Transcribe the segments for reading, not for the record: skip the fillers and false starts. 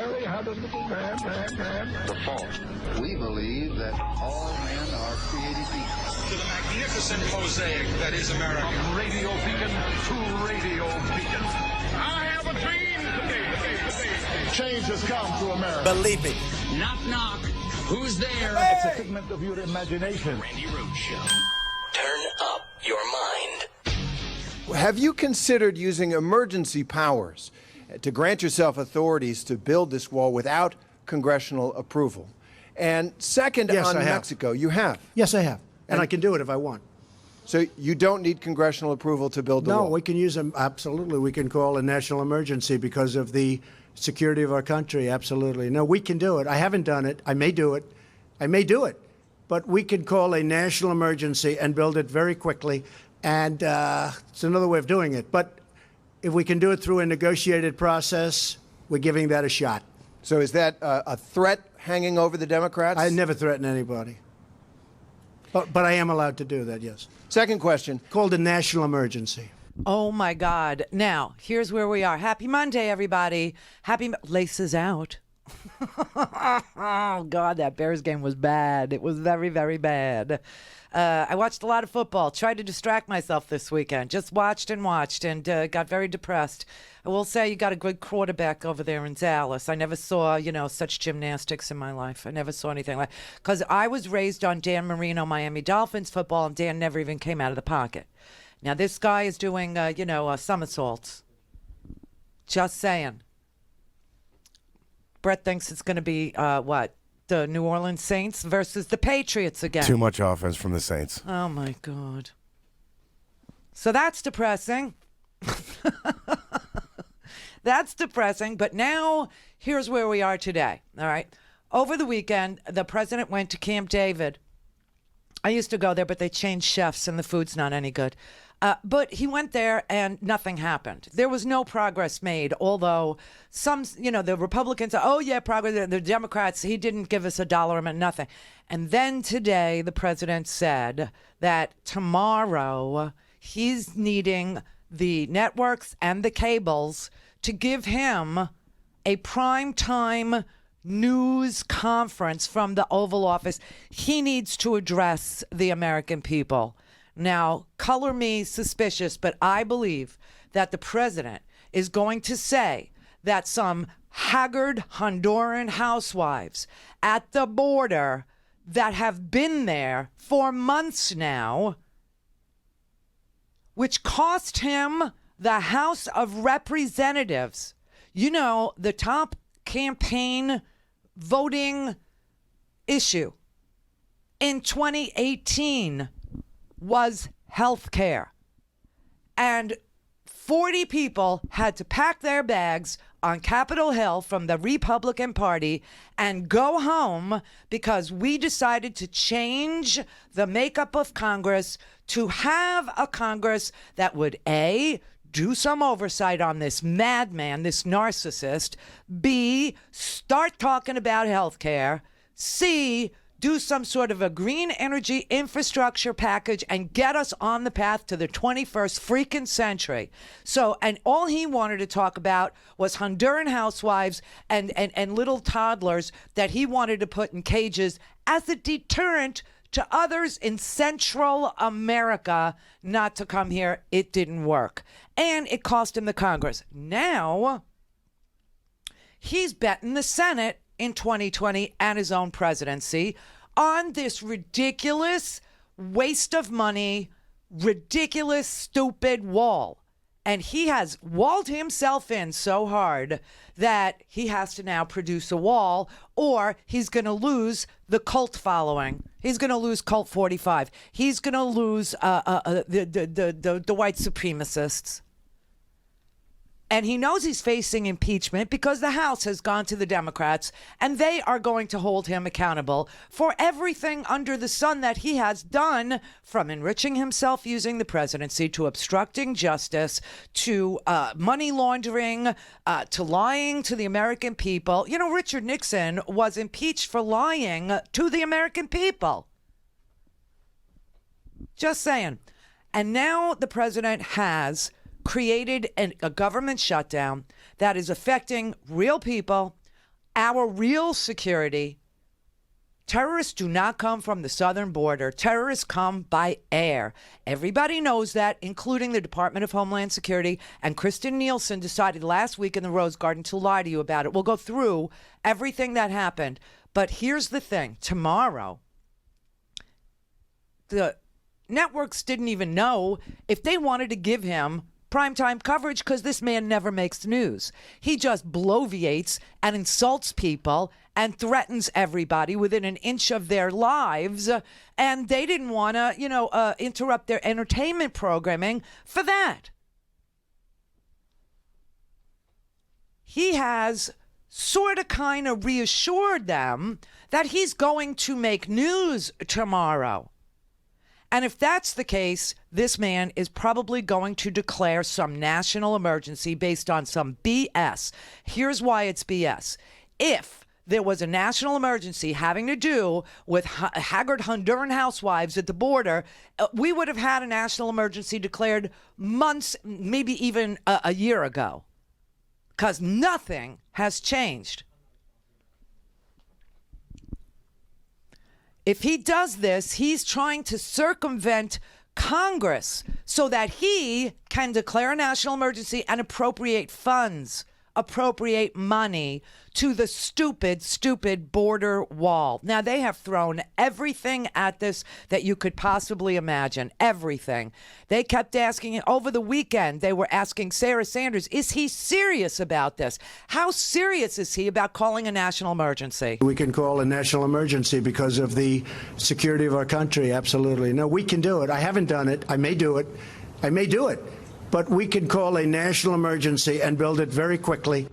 very habitable man. The fault. We believe that all men are created equal. To the magnificent mosaic that is America. From radio beacon to radio beacon. I have a dream today. Change has come to America. Believe it. Knock, knock. Who's there? Hey. It's a figment of your imagination. Randi Rhodes Show. Turn up your mind. Have you considered using emergency powers to grant yourself authorities to build this wall without congressional approval? And second, Yes, on I have. Mexico, you have. Yes, I have. And I can do it if I want. So you don't need congressional approval to build the No, wall? we can use them. Absolutely. We can call a national emergency because of the security of our country. Absolutely. No, we can do it. I haven't done it. I may do it. But we can call a national emergency and build it very quickly. And it's another way of doing it. But if we can do it through a negotiated process, we're giving that a shot. So is that a threat hanging over the Democrats? I never threaten anybody. But I am allowed to do that, yes. Second question. Called a national emergency. Oh, my God. Now, here's where we are. Happy Monday, everybody. Laces out. Oh, God, that Bears game was bad. It was very, very bad. I watched a lot of football, tried to distract myself this weekend. Just watched and got very depressed. I will say you got a good quarterback over there in Dallas. I never saw, such gymnastics in my life. I never saw anything like, because I was raised on Dan Marino, Miami Dolphins football, and Dan never even came out of the pocket. Now, this guy is doing, somersaults. Just saying. Brett thinks it's going to be, the New Orleans Saints versus the Patriots again. Too much offense from the Saints. Oh, my God. So that's depressing. That's depressing. But now, here's where we are today. All right. Over the weekend, the president went to Camp David. I used to go there, but they changed chefs and the food's not any good. But he went there and nothing happened. There was no progress made, although some, the Republicans, oh, yeah, progress. The Democrats, he didn't give us $1 amount, nothing. And then today, the president said that tomorrow he's needing the networks and the cables to give him a primetime news conference from the Oval Office. He needs to address the American people. Now, color me suspicious, but I believe that the president is going to say that some haggard Honduran housewives at the border that have been there for months now, which cost him the House of Representatives, the top campaign voting issue in 2018 was health care. And 40 people had to pack their bags on Capitol Hill from the Republican Party and go home because we decided to change the makeup of Congress to have a Congress that would, A, do some oversight on this madman, this narcissist, B, start talking about health care, C, do some sort of a green energy infrastructure package and get us on the path to the 21st freaking century. So, and all he wanted to talk about was Honduran housewives and little toddlers that he wanted to put in cages as a deterrent to others in Central America not to come here. It didn't work. And it cost him the Congress. Now, he's betting the Senate in 2020 and his own presidency on this ridiculous waste of money, ridiculous, stupid wall. And he has walled himself in so hard that he has to now produce a wall or he's going to lose the cult following. He's going to lose Cult 45. He's going to lose the white supremacists. And he knows he's facing impeachment because the House has gone to the Democrats and they are going to hold him accountable for everything under the sun that he has done, from enriching himself using the presidency to obstructing justice to money laundering to lying to the American people. Richard Nixon was impeached for lying to the American people. Just saying. And now the president has created a government shutdown that is affecting real people Our real security, terrorists do not come from the southern border. Terrorists come by air. Everybody knows that, including the Department of Homeland Security. And Kristen Nielsen decided last week in the Rose Garden to lie to you about it. We'll go through everything that happened. But here's the thing. Tomorrow, the networks didn't even know if they wanted to give him primetime coverage because this man never makes news. He just bloviates and insults people and threatens everybody within an inch of their lives. And they didn't want to, interrupt their entertainment programming for that. He has sort of kind of reassured them that he's going to make news tomorrow. And if that's the case, this man is probably going to declare some national emergency based on some BS. Here's why it's BS. If there was a national emergency having to do with haggard Honduran housewives at the border, we would have had a national emergency declared months, maybe even a year ago, because nothing has changed. If he does this, he's trying to circumvent Congress so that he can declare a national emergency and appropriate funds, appropriate money to the stupid border wall. Now, they have thrown everything at this that you could possibly imagine, everything. They kept asking, over the weekend, they were asking Sarah Sanders, is he serious about this? How serious is he about calling a national emergency? We can call a national emergency because of the security of our country, absolutely. No, we can do it. I haven't done it. I may do it. But we can call a national emergency and build it very quickly.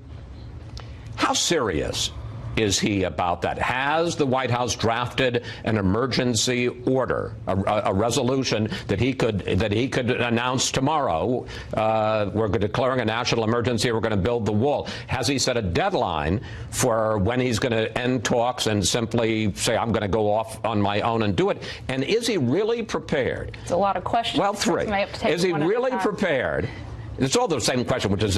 How serious is he about that? Has the White House drafted an emergency order, a resolution that he could announce tomorrow? We're declaring a national emergency. We're going to build the wall. Has he set a deadline for when he's going to end talks and simply say, I'm going to go off on my own and do it? And is he really prepared? It's a lot of questions. Well, three. Is he really prepared? It's all the same question, which is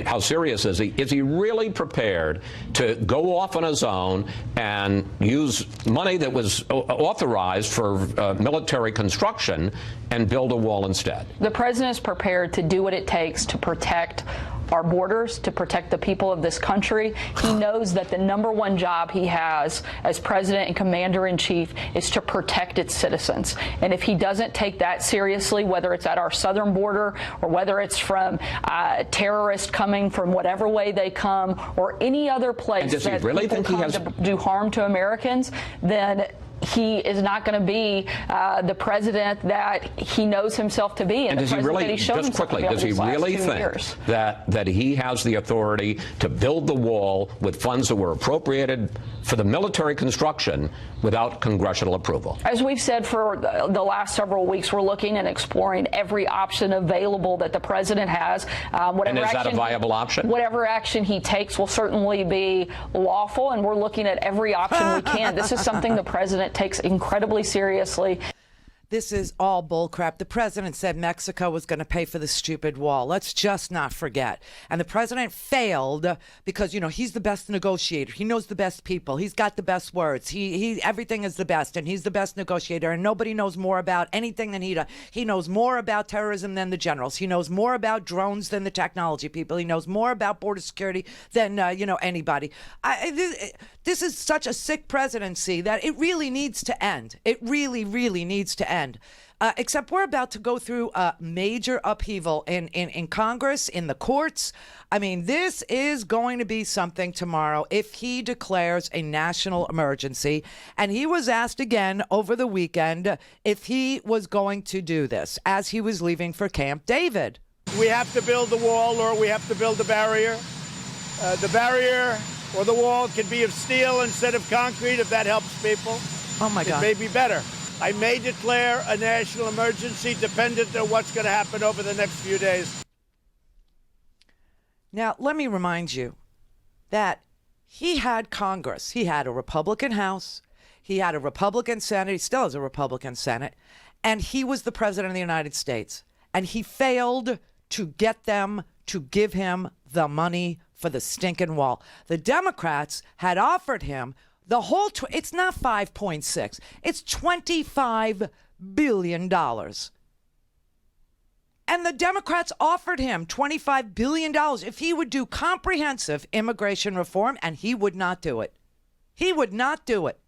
how serious is he? Is he really prepared to go off on his own and use money that was authorized for military construction and build a wall instead? The president is prepared to do what it takes to protect our borders, to protect the people of this country. He knows that the #1 job he has as president and commander-in-chief is to protect its citizens. And if he doesn't take that seriously, whether it's at our southern border or whether it's from terrorists coming from whatever way they come or any other place that really people come to do harm to Americans, then he is not going to be the president that he knows himself to be. And does he really, just quickly, does he really think that he has the authority to build the wall with funds that were appropriated for the military construction without congressional approval? As we've said for the last several weeks, we're looking and exploring every option available that the president has. And is that a viable option? Whatever action he takes will certainly be lawful, and we're looking at every option we can. This is something the president takes incredibly seriously. This is all bullcrap. The president said Mexico was going to pay for the stupid wall. Let's just not forget. And the president failed because, he's the best negotiator. He knows the best people. He's got the best words. He everything is the best, and he's the best negotiator. And nobody knows more about anything than he does. He knows more about terrorism than the generals. He knows more about drones than the technology people. He knows more about border security than anybody. This is such a sick presidency that it really needs to end. It really, really needs to end. Except we're about to go through a major upheaval in Congress, in the courts. I mean, this is going to be something tomorrow if he declares a national emergency. And he was asked again over the weekend if he was going to do this as he was leaving for Camp David. We have to build the wall, or we have to build the barrier. The barrier or the wall can be of steel instead of concrete if that helps people. Oh, my God. It may be better. I may declare a national emergency dependent on what's going to happen over the next few days. Now, let me remind you that he had Congress. He had a Republican House. He had a Republican Senate. He still has a Republican Senate. And he was the president of the United States. And he failed to get them to give him the money for the stinking wall. The Democrats had offered him the whole, it's not 5.6, it's $25 billion. And the Democrats offered him $25 billion if he would do comprehensive immigration reform, and he would not do it. He would not do it.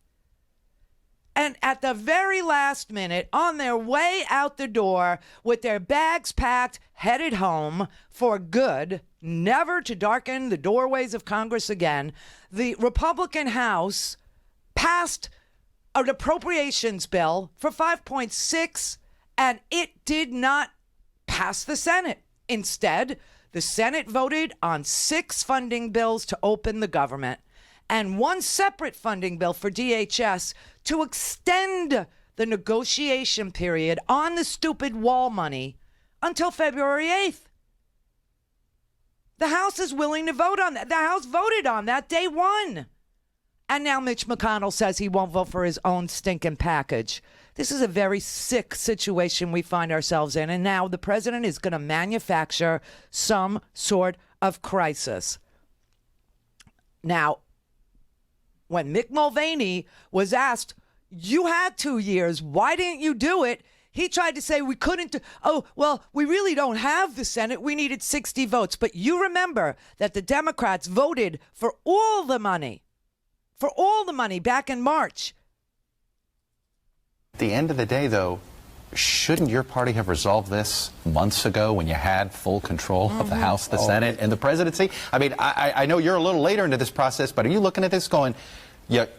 And at the very last minute, on their way out the door, with their bags packed, headed home for good, never to darken the doorways of Congress again, the Republican House passed an appropriations bill for 5.6, and it did not pass the Senate. Instead, the Senate voted on 6 funding bills to open the government and 1 separate funding bill for DHS to extend the negotiation period on the stupid wall money until February 8th. The House is willing to vote on that. The House voted on that day 1. And now Mitch McConnell says he won't vote for his own stinking package. This is a very sick situation we find ourselves in. And now the president is going to manufacture some sort of crisis. Now, when Mick Mulvaney was asked, you had 2 years, why didn't you do it? He tried to say we couldn't do, oh, well, we really don't have the Senate. We needed 60 votes. But you remember that the Democrats voted for all the money back in March. At the end of the day, though, shouldn't your party have resolved this months ago when you had full control of the House, the Senate, and the presidency? I mean, I know you're a little later into this process, but are you looking at this going,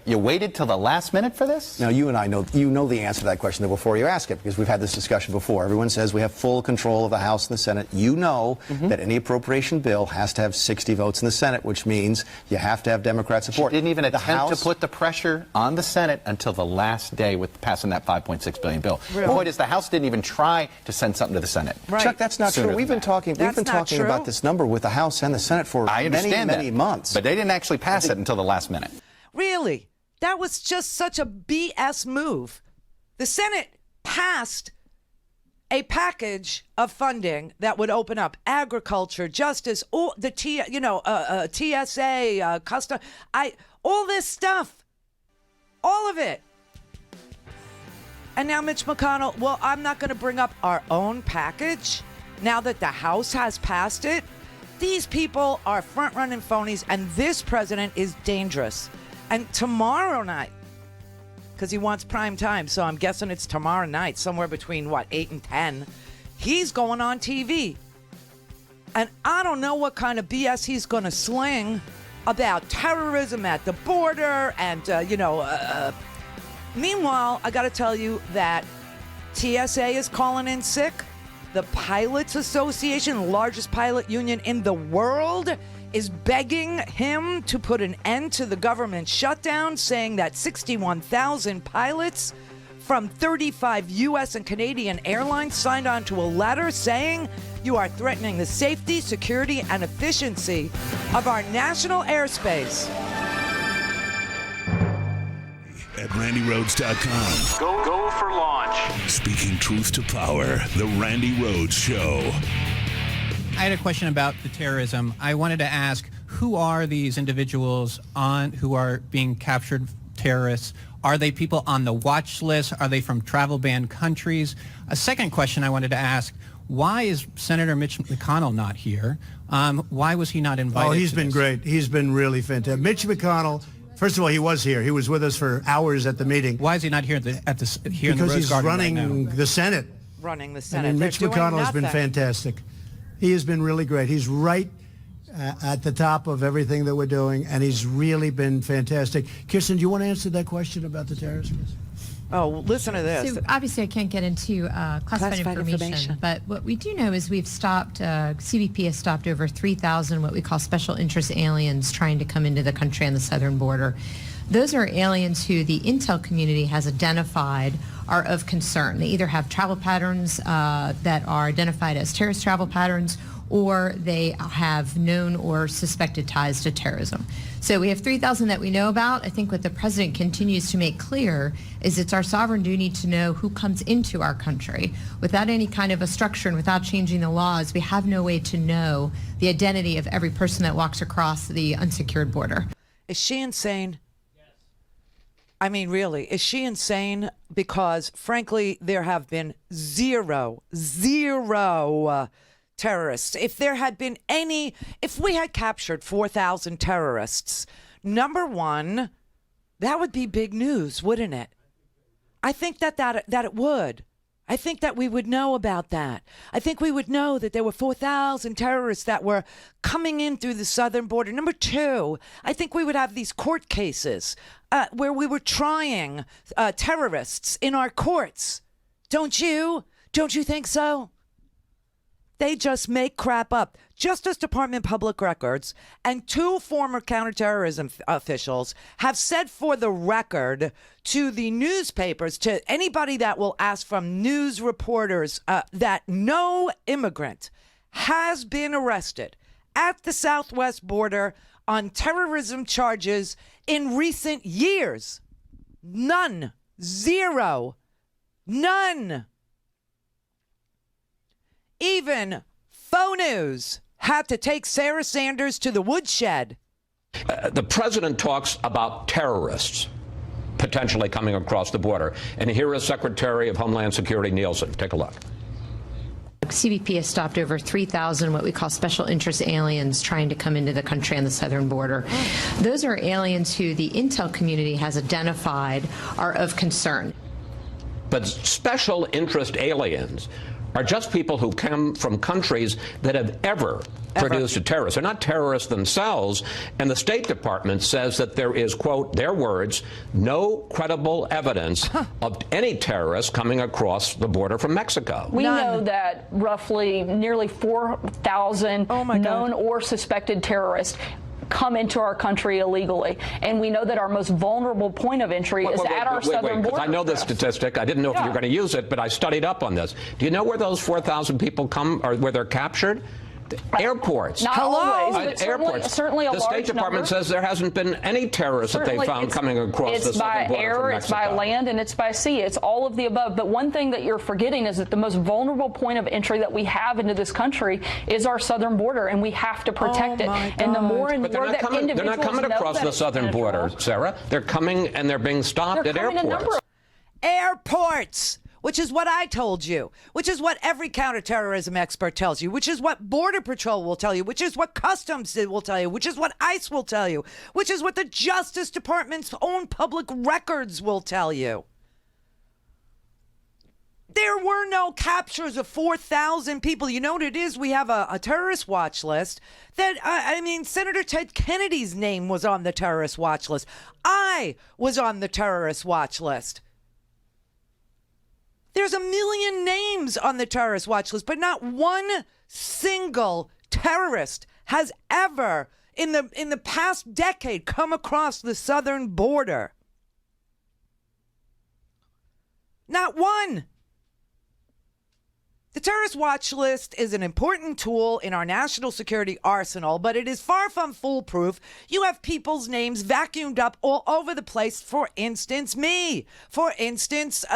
you waited till the last minute for this? Now, you and I know the answer to that question before you ask it, because we've had this discussion before. Everyone says we have full control of the House and the Senate. You know that any appropriation bill has to have 60 votes in the Senate, which means you have to have Democrat support. You didn't even attempt to put the pressure on the Senate until the last day with passing that $5.6 billion bill. Really? The point is the House didn't even try to send something to the Senate. Right. Chuck, that's not true. We've been talking about this number with the House and the Senate for many months. But they didn't actually pass it until the last minute. Really? That was just such a BS move. The Senate passed a package of funding that would open up agriculture, justice, all the TSA, custom, all this stuff, all of it. And now Mitch McConnell, well, I'm not going to bring up our own package now that the House has passed it. These people are front-running phonies, and this president is dangerous. And tomorrow night, because he wants prime time, so I'm guessing it's tomorrow night, somewhere between, 8 and 10, he's going on TV. And I don't know what kind of BS he's going to sling about terrorism at the border and, meanwhile, I got to tell you that TSA is calling in sick. The Pilots Association, the largest pilot union in the world, is begging him to put an end to the government shutdown, saying that 61,000 pilots from 35 U.S. and Canadian airlines signed on to a letter saying you are threatening the safety, security, and efficiency of our national airspace. At RandiRhodes.com. Go for launch. Speaking truth to power, the Randi Rhodes Show. I had a question about the terrorism. I wanted to ask, who are these individuals who are being captured terrorists? Are they people on the watch list? Are they from travel ban countries? A second question I wanted to ask, why is Senator Mitch McConnell not here? Why was he not invited? Oh, he's been great. He's been really fantastic. Mitch McConnell, first of all, he was here. He was with us for hours at the meeting. Why is he not here here in the Rose Garden Because he's running right now? the Senate. Running the Senate. And Mitch McConnell has been fantastic. He has been really great. He's right at the top of everything that we're doing, and he's really been fantastic. Kirsten, do you want to answer that question about the terrorism? Oh, listen to this. So obviously I can't get into classified information, but what we do know is we've stopped, CBP has stopped over 3,000 what we call special interest aliens trying to come into the country on the southern border. Those are aliens who the intel community has identified are of concern. They either have travel patterns that are identified as terrorist travel patterns, or they have known or suspected ties to terrorism. So we have 3,000 that we know about. I think what the president continues to make clear is it's our sovereign duty to know who comes into our country. Without any kind of a structure and without changing the laws, we have no way to know the identity of every person that walks across the unsecured border. Is she insane? I mean, really, is she insane? Because, frankly, there have been zero terrorists. If there had been any, if we had captured 4,000 terrorists, number one, that would be big news, wouldn't it? I think that it would. I think that we would know about that. I think we would know that there were 4,000 terrorists that were coming in through the southern border. Number two, I think we would have these court cases where we were trying terrorists in our courts. Don't you? Don't you think so? They just make crap up. Justice Department Public Records and two former counterterrorism officials have said for the record to the newspapers, to anybody that will ask from news reporters, that no immigrant has been arrested at the southwest border on terrorism charges in recent years. None. Zero. None. Even faux news had to take Sarah Sanders to the woodshed. The president talks about terrorists potentially coming across the border. And here is Secretary of Homeland Security Nielsen. Take a look. CBP has stopped over 3,000 what we call special interest aliens trying to come into the country on the southern border. Those are aliens who the intel community has identified are of concern. But special interest aliens are just people who come from countries that have ever produced a terrorist. They're not terrorists themselves, and the State Department says that there is, quote, their words, no credible evidence of any terrorists coming across the border from Mexico. We know that roughly nearly 4,000 known or suspected terrorists come into our country illegally. And we know that our most vulnerable point of entry is at our southern border. I know this statistic. I didn't know if you were going to use it, but I studied up on this. Do you know where those 4,000 people come, or where they're captured? Airports. Not always, but airports. Certainly a large number. The State Department says there hasn't been any terrorists that they found coming across the southern border from Mexico. It's by air, it's by land, and it's by sea. It's all of the above. But one thing that you're forgetting is that the most vulnerable point of entry that we have into this country is our southern border, and we have to protect it. And the more and more that individuals they're not coming across the southern border, Sarah. They're coming and they're being stopped at airports. Airports! Which is what I told you, which is what every counterterrorism expert tells you, which is what Border Patrol will tell you, which is what Customs will tell you, which is what ICE will tell you, which is what the Justice Department's own public records will tell you. There were no captures of 4,000 people. You know what it is? We have a terrorist watch list that, Senator Ted Kennedy's name was on the terrorist watch list. I was on the terrorist watch list. There's a million names on the terrorist watch list, but not one single terrorist has ever, in the past decade, come across the southern border. Not one. The terrorist watch list is an important tool in our national security arsenal, but it is far from foolproof. You have people's names vacuumed up all over the place. For instance, me. For instance,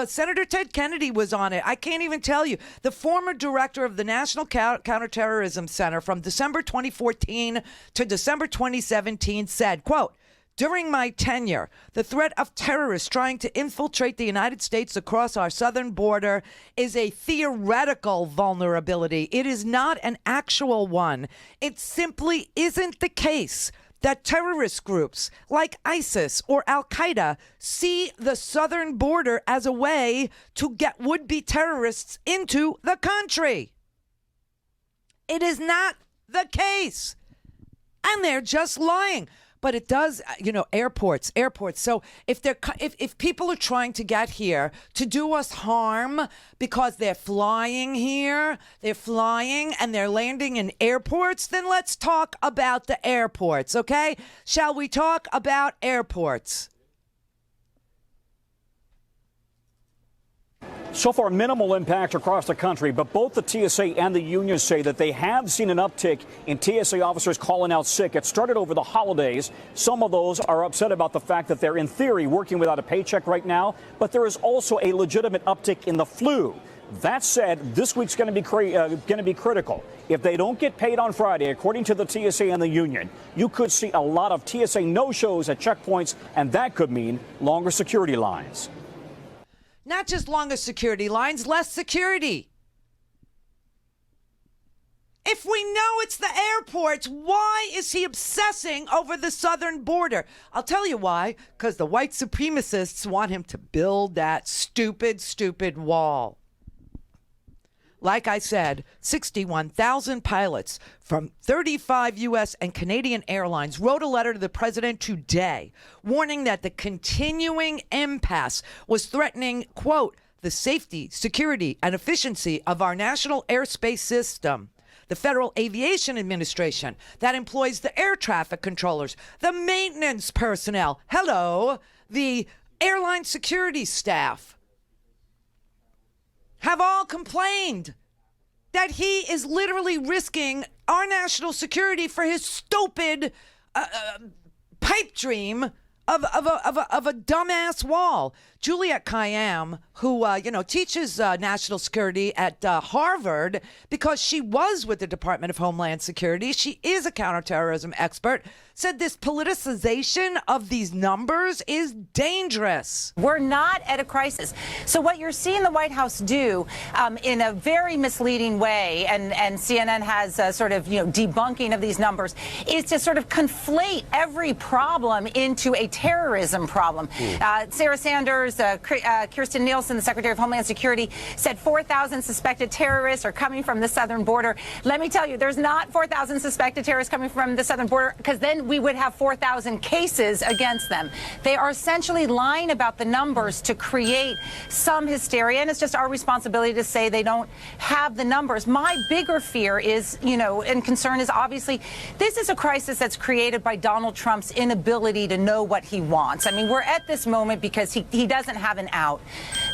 Senator Ted Kennedy was on it. I can't even tell you. The former director of the National Counterterrorism Center from December 2014 to December 2017 said, quote, during my tenure, the threat of terrorists trying to infiltrate the United States across our southern border is a theoretical vulnerability. It is not an actual one. It simply isn't the case that terrorist groups like ISIS or Al-Qaeda see the southern border as a way to get would-be terrorists into the country. It is not the case. And they're just lying. But it does, airports. So if people are trying to get here to do us harm because they're flying here, and they're landing in airports, then let's talk about the airports, okay? Shall we talk about airports? So far, minimal impact across the country, but both the TSA and the union say that they have seen an uptick in TSA officers calling out sick. It started over the holidays. Some of those are upset about the fact that they're, in theory, working without a paycheck right now, but there is also a legitimate uptick in the flu. That said, this week's going to be critical. If they don't get paid on Friday, according to the TSA and the union, you could see a lot of TSA no-shows at checkpoints, and that could mean longer security lines. Not just longer security lines, less security. If we know it's the airports, why is he obsessing over the southern border? I'll tell you why. Because the white supremacists want him to build that stupid, stupid wall. Like I said, 61,000 pilots from 35 U.S. and Canadian airlines wrote a letter to the president today warning that the continuing impasse was threatening, quote, the safety, security, and efficiency of our national airspace system. The Federal Aviation Administration that employs the air traffic controllers, the maintenance personnel, the airline security staff, have all complained that he is literally risking our national security for his stupid pipe dream of a dumbass wall. Juliette Kayyem, who teaches national security at Harvard, because she was with the Department of Homeland Security, she is a counterterrorism expert, said this politicization of these numbers is dangerous. We're not at a crisis. So what you're seeing the White House do in a very misleading way, and CNN has sort of debunking of these numbers, is to sort of conflate every problem into a terrorism problem. Sarah Sanders, Kirstjen Nielsen, the Secretary of Homeland Security, said 4,000 suspected terrorists are coming from the southern border. Let me tell you, there's not 4,000 suspected terrorists coming from the southern border, because then we would have 4,000 cases against them. They are essentially lying about the numbers to create some hysteria, and it's just our responsibility to say they don't have the numbers. My bigger fear is, and concern is, obviously, this is a crisis that's created by Donald Trump's inability to know what he wants. I mean, we're at this moment because he doesn't have an out.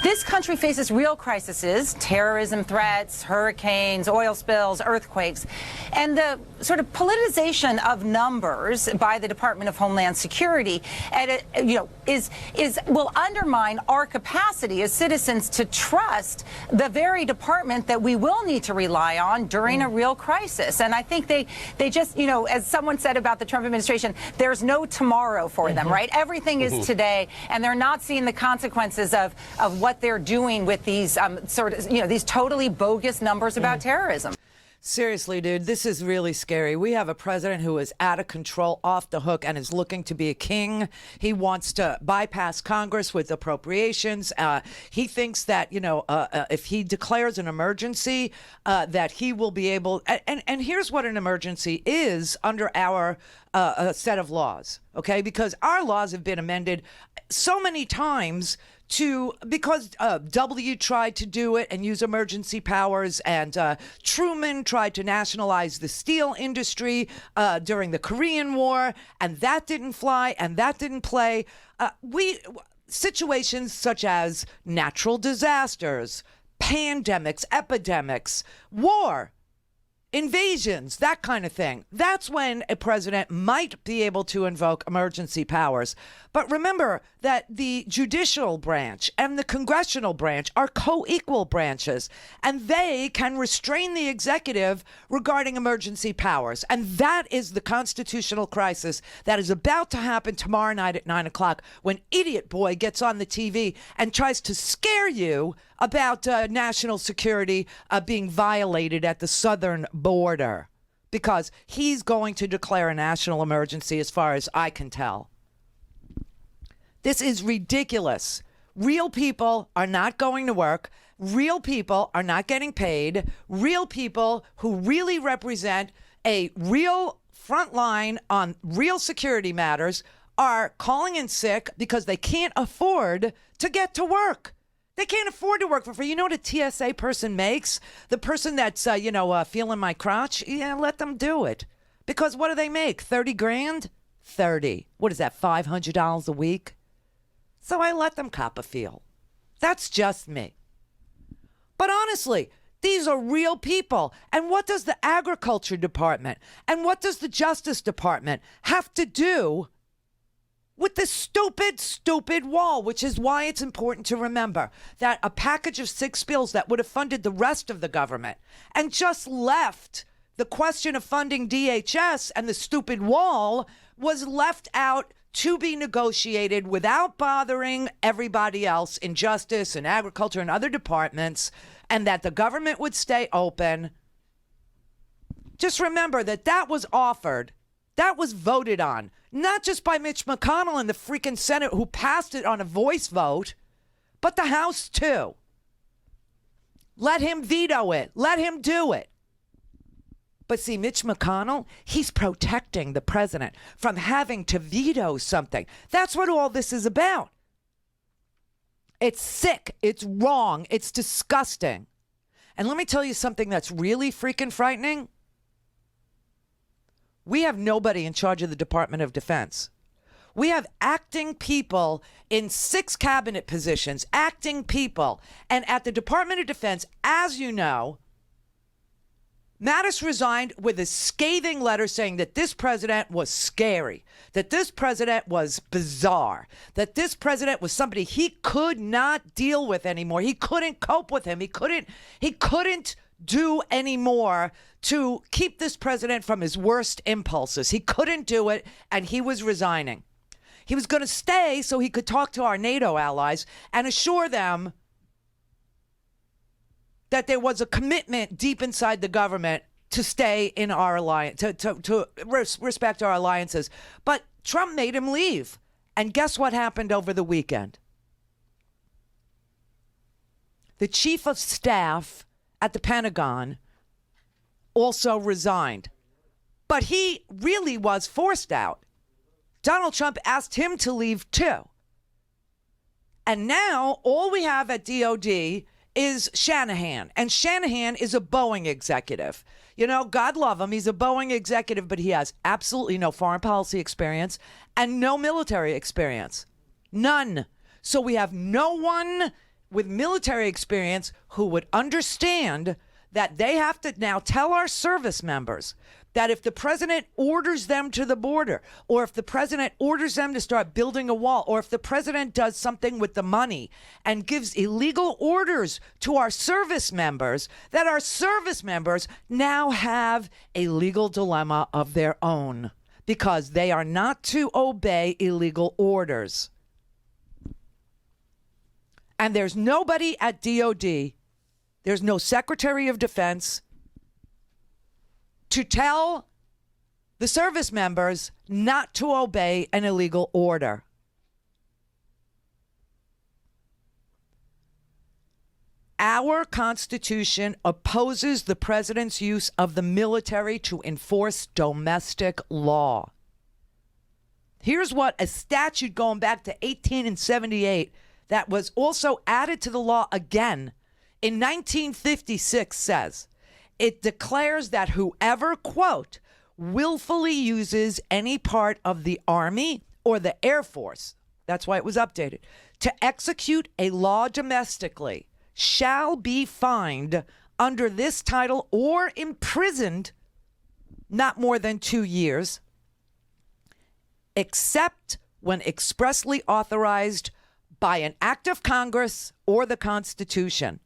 This country faces real crises, terrorism threats, hurricanes, oil spills, earthquakes, and the sort of politicization of numbers by the Department of Homeland Security will undermine our capacity as citizens to trust the very department that we will need to rely on during a real crisis. And I think they just, as someone said about the Trump administration, there's no tomorrow for them, right? Everything is today, and they're not seeing the consequences of what they're doing with these these totally bogus numbers about terrorism. Seriously, dude, this is really scary. We have a president who is out of control, off the hook, and is looking to be a king. He wants to bypass Congress with appropriations. He thinks that, if he declares an emergency, that he will be able... And here's what an emergency is under our set of laws, okay? Because our laws have been amended so many times because W tried to do it and use emergency powers, and Truman tried to nationalize the steel industry during the Korean War, and that didn't fly and that didn't play. Situations such as natural disasters, pandemics, epidemics, war, invasions, that kind of thing. That's when a president might be able to invoke emergency powers. But remember that the judicial branch and the congressional branch are co-equal branches, and they can restrain the executive regarding emergency powers. And that is the constitutional crisis that is about to happen tomorrow night at 9 o'clock when Idiot Boy gets on the TV and tries to scare you about national security being violated at the southern border, because he's going to declare a national emergency as far as I can tell. This is ridiculous. Real people are not going to work. Real people are not getting paid. Real people who really represent a real front line on real security matters are calling in sick because they can't afford to get to work. They can't afford to work for free. You know what a TSA person makes? The person that's, feeling my crotch? Yeah, let them do it. Because what do they make? 30 grand? 30. What is that, $500 a week? So I let them cop a feel. That's just me. But honestly, these are real people. And what does the Agriculture Department and what does the Justice Department have to do with this stupid wall? Which is why it's important to remember that a package of 6 bills that would have funded the rest of the government and just left the question of funding DHS and the stupid wall was left out to be negotiated without bothering everybody else in justice and agriculture and other departments, and that the government would stay open. Just remember that was offered, that was voted on, not just by Mitch McConnell and the freaking Senate who passed it on a voice vote, but the House too. Let him veto it. Let him do it. But see, Mitch McConnell, he's protecting the president from having to veto something. That's what all this is about. It's sick. It's wrong. It's disgusting. And let me tell you something that's really freaking frightening. We have nobody in charge of the Department of Defense. We have acting people in 6 cabinet positions, acting people. And at the Department of Defense, as you know, Mattis resigned with a scathing letter saying that this president was scary, that this president was bizarre, that this president was somebody he could not deal with anymore. He couldn't cope with him. He couldn't do anymore to keep this president from his worst impulses. He couldn't do it, and he was resigning. He was going to stay so he could talk to our NATO allies and assure them that there was a commitment deep inside the government to stay in our alliance, to respect our alliances. But Trump made him leave. And guess what happened over the weekend? The chief of staff at the Pentagon also resigned. But he really was forced out. Donald Trump asked him to leave too. And now all we have at DOD is Shanahan. And Shanahan is a Boeing executive. You know, God love him. He's a Boeing executive, but he has absolutely no foreign policy experience and no military experience. None. So we have no one with military experience who would understand that they have to now tell our service members that if the president orders them to the border, or if the president orders them to start building a wall, or if the president does something with the money and gives illegal orders to our service members, that our service members now have a legal dilemma of their own because they are not to obey illegal orders. And there's nobody at DOD, there's no Secretary of Defense to tell the service members not to obey an illegal order. Our Constitution opposes the president's use of the military to enforce domestic law. Here's what a statute going back to 1878 that was also added to the law again in 1956 says. It declares that whoever, quote, willfully uses any part of the Army or the Air Force, that's why it was updated, to execute a law domestically shall be fined under this title or imprisoned not more than 2 years, except when expressly authorized by an act of Congress or the Constitution.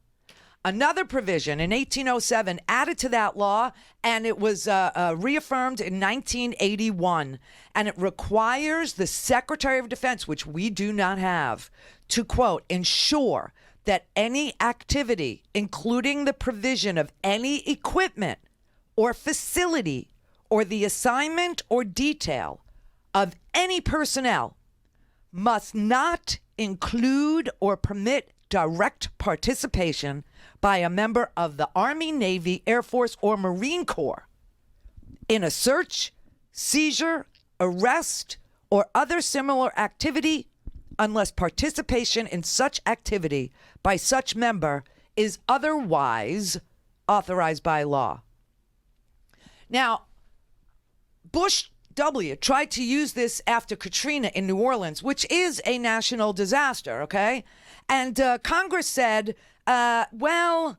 Another provision in 1807 added to that law, and it was reaffirmed in 1981. And it requires the Secretary of Defense, which we do not have, to, quote, ensure that any activity, including the provision of any equipment or facility or the assignment or detail of any personnel, must not include or permit direct participation by a member of the Army, Navy, Air Force, or Marine Corps in a search, seizure, arrest, or other similar activity unless participation in such activity by such member is otherwise authorized by law. Now, Bush W. tried to use this after Katrina in New Orleans, which is a national disaster, okay? And Congress said, Well,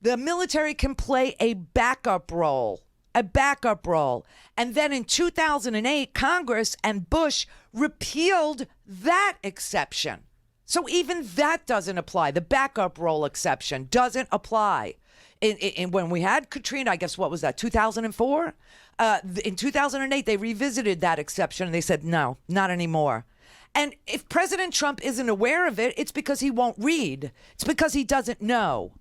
the military can play a backup role. And then in 2008, Congress and Bush repealed that exception. So even that doesn't apply. The backup role exception doesn't apply. When we had Katrina, I guess, what was that, 2004? In 2008, they revisited that exception and they said, no, not anymore. And if President Trump isn't aware of it, it's because he won't read. It's because he doesn't know.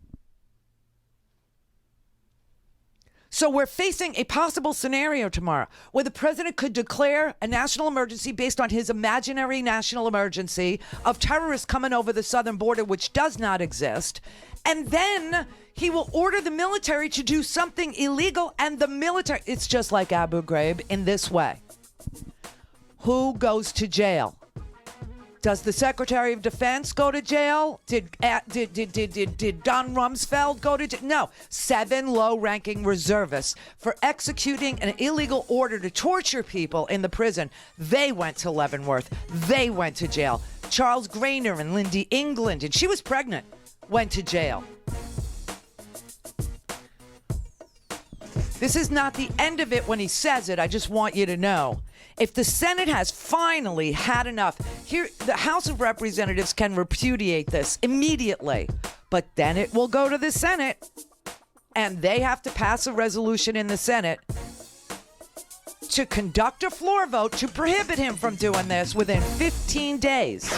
So we're facing a possible scenario tomorrow where the president could declare a national emergency based on his imaginary national emergency of terrorists coming over the southern border, which does not exist. And then he will order the military to do something illegal. And the military, it's just like Abu Ghraib in this way. Who goes to jail? Does the Secretary of Defense go to jail? Did Don Rumsfeld go to jail? No. 7 low-ranking reservists for executing an illegal order to torture people in the prison. They went to Leavenworth. They went to jail. Charles Grainer and Lindy England, and she was pregnant, went to jail. This is not the end of it when he says it. I just want you to know. If the Senate has finally had enough, here the House of Representatives can repudiate this immediately, but then it will go to the Senate, and they have to pass a resolution in the Senate to conduct a floor vote to prohibit him from doing this within 15 days.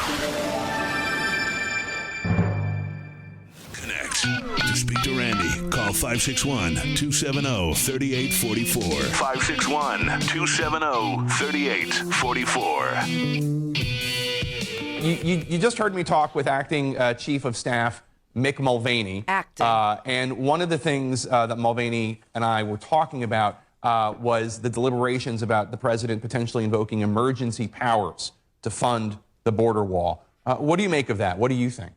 Connect. To speak to Randi, call 561-270-3844. 561-270-3844. You just heard me talk with Acting Chief of Staff Mick Mulvaney. And one of the things that Mulvaney and I were talking about was the deliberations about the president potentially invoking emergency powers to fund the border wall. What do you make of that? What do you think?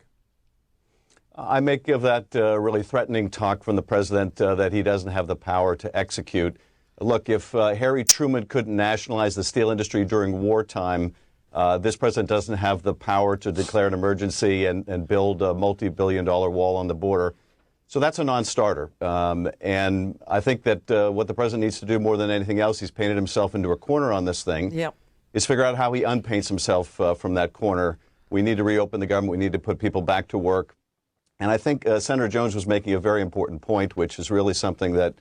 I make of that really threatening talk from the president that he doesn't have the power to execute. Look, if Harry Truman couldn't nationalize the steel industry during wartime, this president doesn't have the power to declare an emergency and build a multi-billion-dollar wall on the border. So that's a non-starter. And I think that what the president needs to do more than anything else, he's painted himself into a corner on this thing, is figure out how he unpaints himself from that corner. We need to reopen the government. We need to put people back to work. And I think Senator Jones was making a very important point, which is really something that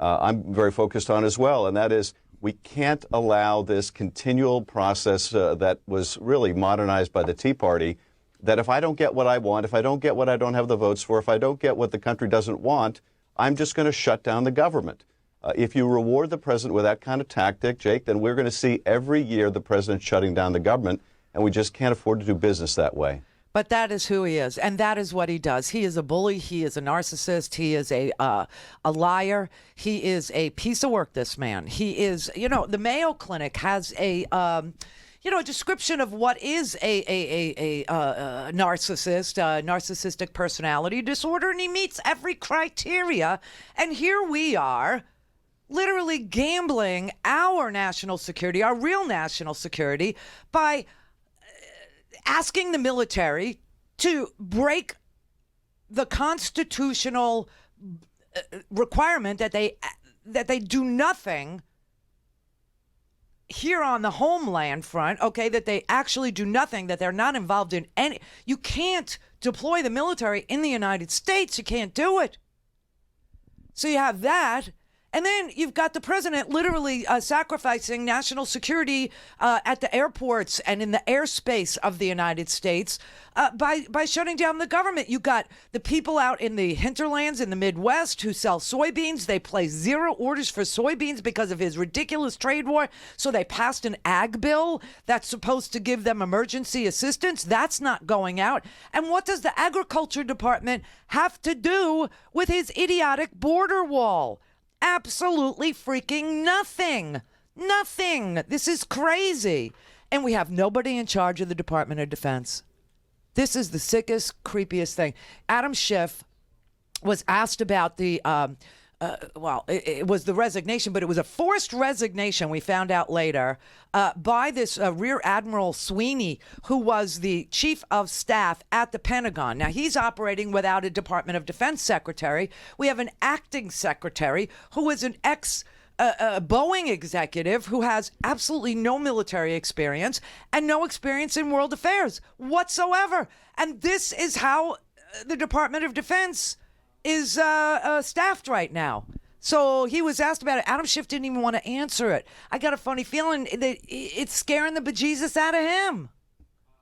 I'm very focused on as well, and that is we can't allow this continual process that was really modernized by the Tea Party, that if I don't get what I want, if I don't get what I don't have the votes for, if I don't get what the country doesn't want, I'm just going to shut down the government. If you reward the president with that kind of tactic, Jake, then we're going to see every year the president shutting down the government, and we just can't afford to do business that way. But that is who he is, and that is what he does. He is a bully. He is a narcissist. He is a liar. He is a piece of work, this man. He is, the Mayo Clinic has a description of what is a narcissist, narcissistic personality disorder, and he meets every criteria. And here we are, literally gambling our national security, our real national security, by asking the military to break the constitutional requirement that they do nothing here on the homeland front, okay, that they actually do nothing, that they're not involved in any. You can't deploy the military in the United States. You can't do it. So you have that. And then you've got the president literally sacrificing national security at the airports and in the airspace of the United States by shutting down the government. You got the people out in the hinterlands in the Midwest who sell soybeans. They place 0 orders for soybeans because of his ridiculous trade war. So they passed an ag bill that's supposed to give them emergency assistance. That's not going out. And what does the Agriculture Department have to do with his idiotic border wall? Absolutely freaking nothing. Nothing. This is crazy. And we have nobody in charge of the Department of Defense. This is the sickest, creepiest thing. Adam Schiff was asked about the it was the resignation, but it was a forced resignation, we found out later, by this Rear Admiral Sweeney, who was the chief of staff at the Pentagon. Now, he's operating without a Department of Defense secretary. We have an acting secretary who is an Boeing executive who has absolutely no military experience and no experience in world affairs whatsoever. And this is how the Department of Defense is staffed right now. So he was asked about it. Adam Schiff didn't even want to answer it. I got a funny feeling that it's scaring the bejesus out of him.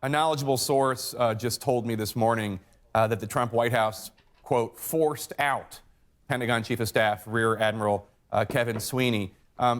A knowledgeable source just told me this morning that the Trump White House, quote, forced out Pentagon Chief of Staff Rear Admiral Kevin Sweeney.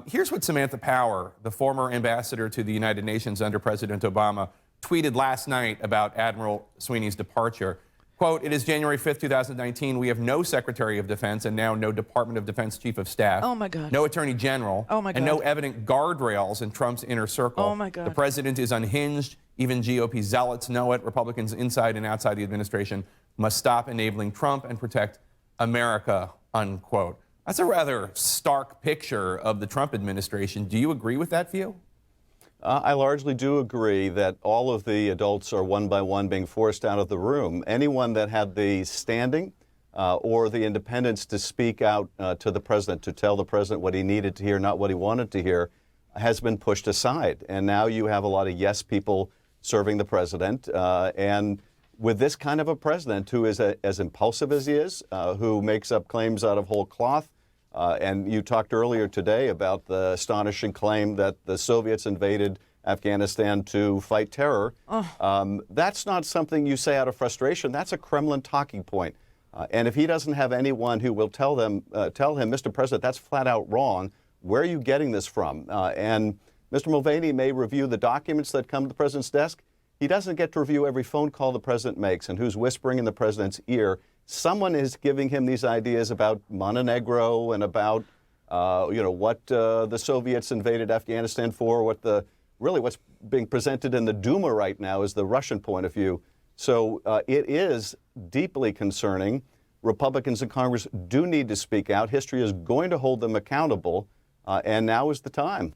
Here's what Samantha Power, the former ambassador to the United Nations under President Obama, tweeted last night about Admiral Sweeney's departure. Quote, it is January 5th, 2019. We have no Secretary of Defense and now no Department of Defense Chief of Staff. Oh, my God. No Attorney General. Oh, my God. And no evident guardrails in Trump's inner circle. Oh, my God. The president is unhinged. Even GOP zealots know it. Republicans inside and outside the administration must stop enabling Trump and protect America, unquote. That's a rather stark picture of the Trump administration. Do you agree with that view? I largely do agree that all of the adults are one by one being forced out of the room. Anyone that had the standing or the independence to speak out to the president, to tell the president what he needed to hear, not what he wanted to hear, has been pushed aside. And now you have a lot of yes people serving the president. And with this kind of a president who is as impulsive as he is, who makes up claims out of whole cloth, and you talked earlier today about the astonishing claim that the Soviets invaded Afghanistan to fight terror. That's not something you say out of frustration. That's a Kremlin talking point. And if he doesn't have anyone who will tell him, Mr. President, that's flat out wrong, where are you getting this from? And Mr. Mulvaney may review the documents that come to the president's desk. He doesn't get to review every phone call the president makes and who's whispering in the president's ear. Someone is giving him these ideas about Montenegro and about, what the Soviets invaded Afghanistan for, what's being presented in the Duma right now is the Russian point of view. So it is deeply concerning. Republicans in Congress do need to speak out. History is going to hold them accountable, and now is the time.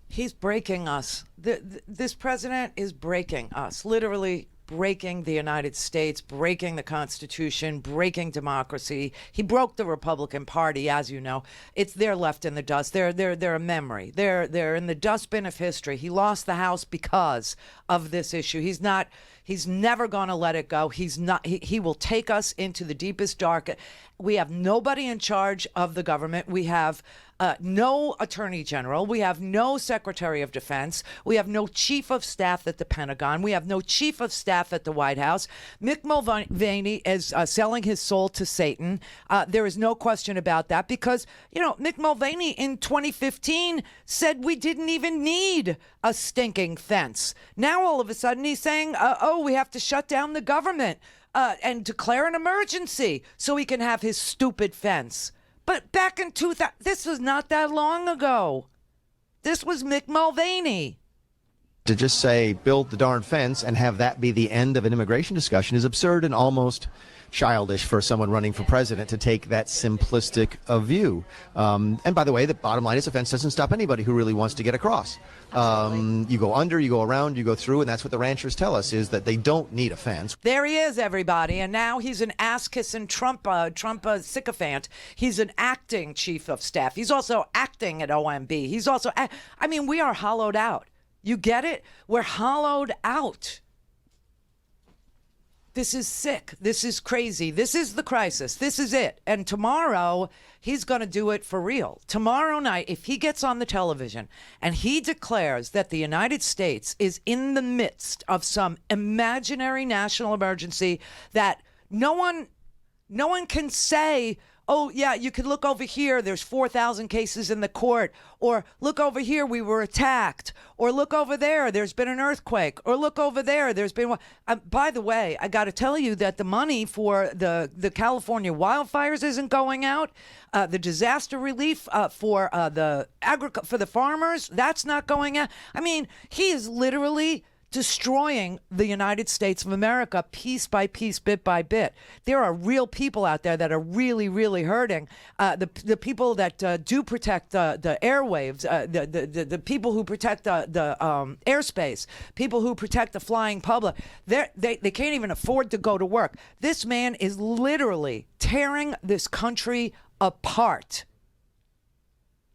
He's breaking us. This president is breaking us, literally breaking the United States, breaking the Constitution, breaking democracy. He broke the Republican Party, as you know. They're left in the dust. They're a memory. They're in the dustbin of history. He lost the House because of this issue. He's never going to let it go. He will take us into the deepest dark. We have nobody in charge of the government. We have no Attorney General. We have no Secretary of Defense. We have no Chief of Staff at the Pentagon. We have no Chief of Staff at the White House. Mick Mulvaney is selling his soul to Satan. There is no question about that because, Mick Mulvaney in 2015 said we didn't even need a stinking fence. Now all of a sudden he's saying, we have to shut down the government and declare an emergency so he can have his stupid fence. But back in 2000, this was not that long ago. This was Mick Mulvaney. To just say, build the darn fence and have that be the end of an immigration discussion is absurd and almost childish for someone running for president to take that simplistic a view. And by the way, the bottom line is a fence doesn't stop anybody who really wants to get across. You go under, you go around, you go through, and that's what the ranchers tell us is that they don't need a fence. There he is, everybody, and now he's an ass-kissing Trump sycophant. He's an acting chief of staff. He's also acting at OMB. He's also, we are hollowed out. You get it? We're hollowed out. This is sick. This is crazy. This is the crisis. This is it. And tomorrow, he's going to do it for real. Tomorrow night, if he gets on the television and he declares that the United States is in the midst of some imaginary national emergency that no one can say, oh, yeah, you can look over here, there's 4,000 cases in the court, or look over here, we were attacked, or look over there, there's been an earthquake, or look over there, there's been one. By the way, I got to tell you that the money for the California wildfires isn't going out. The disaster relief for the farmers, that's not going out. I mean, he is literally destroying the United States of America piece by piece, bit by bit. There are real people out there that are really, really hurting. The people that do protect the airwaves, the people who protect the airspace, people who protect the flying public, they can't even afford to go to work. This man is literally tearing this country apart.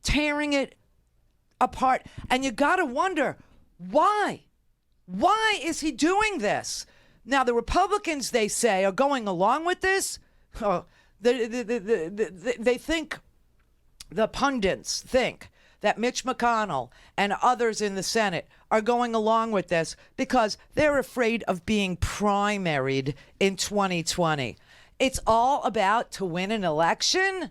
Tearing it apart. And you got to wonder, why? Why is he doing this? Now, the Republicans, they say, are going along with this. Oh, they think, the pundits think that Mitch McConnell and others in the Senate are going along with this because they're afraid of being primaried in 2020. It's all about to win an election?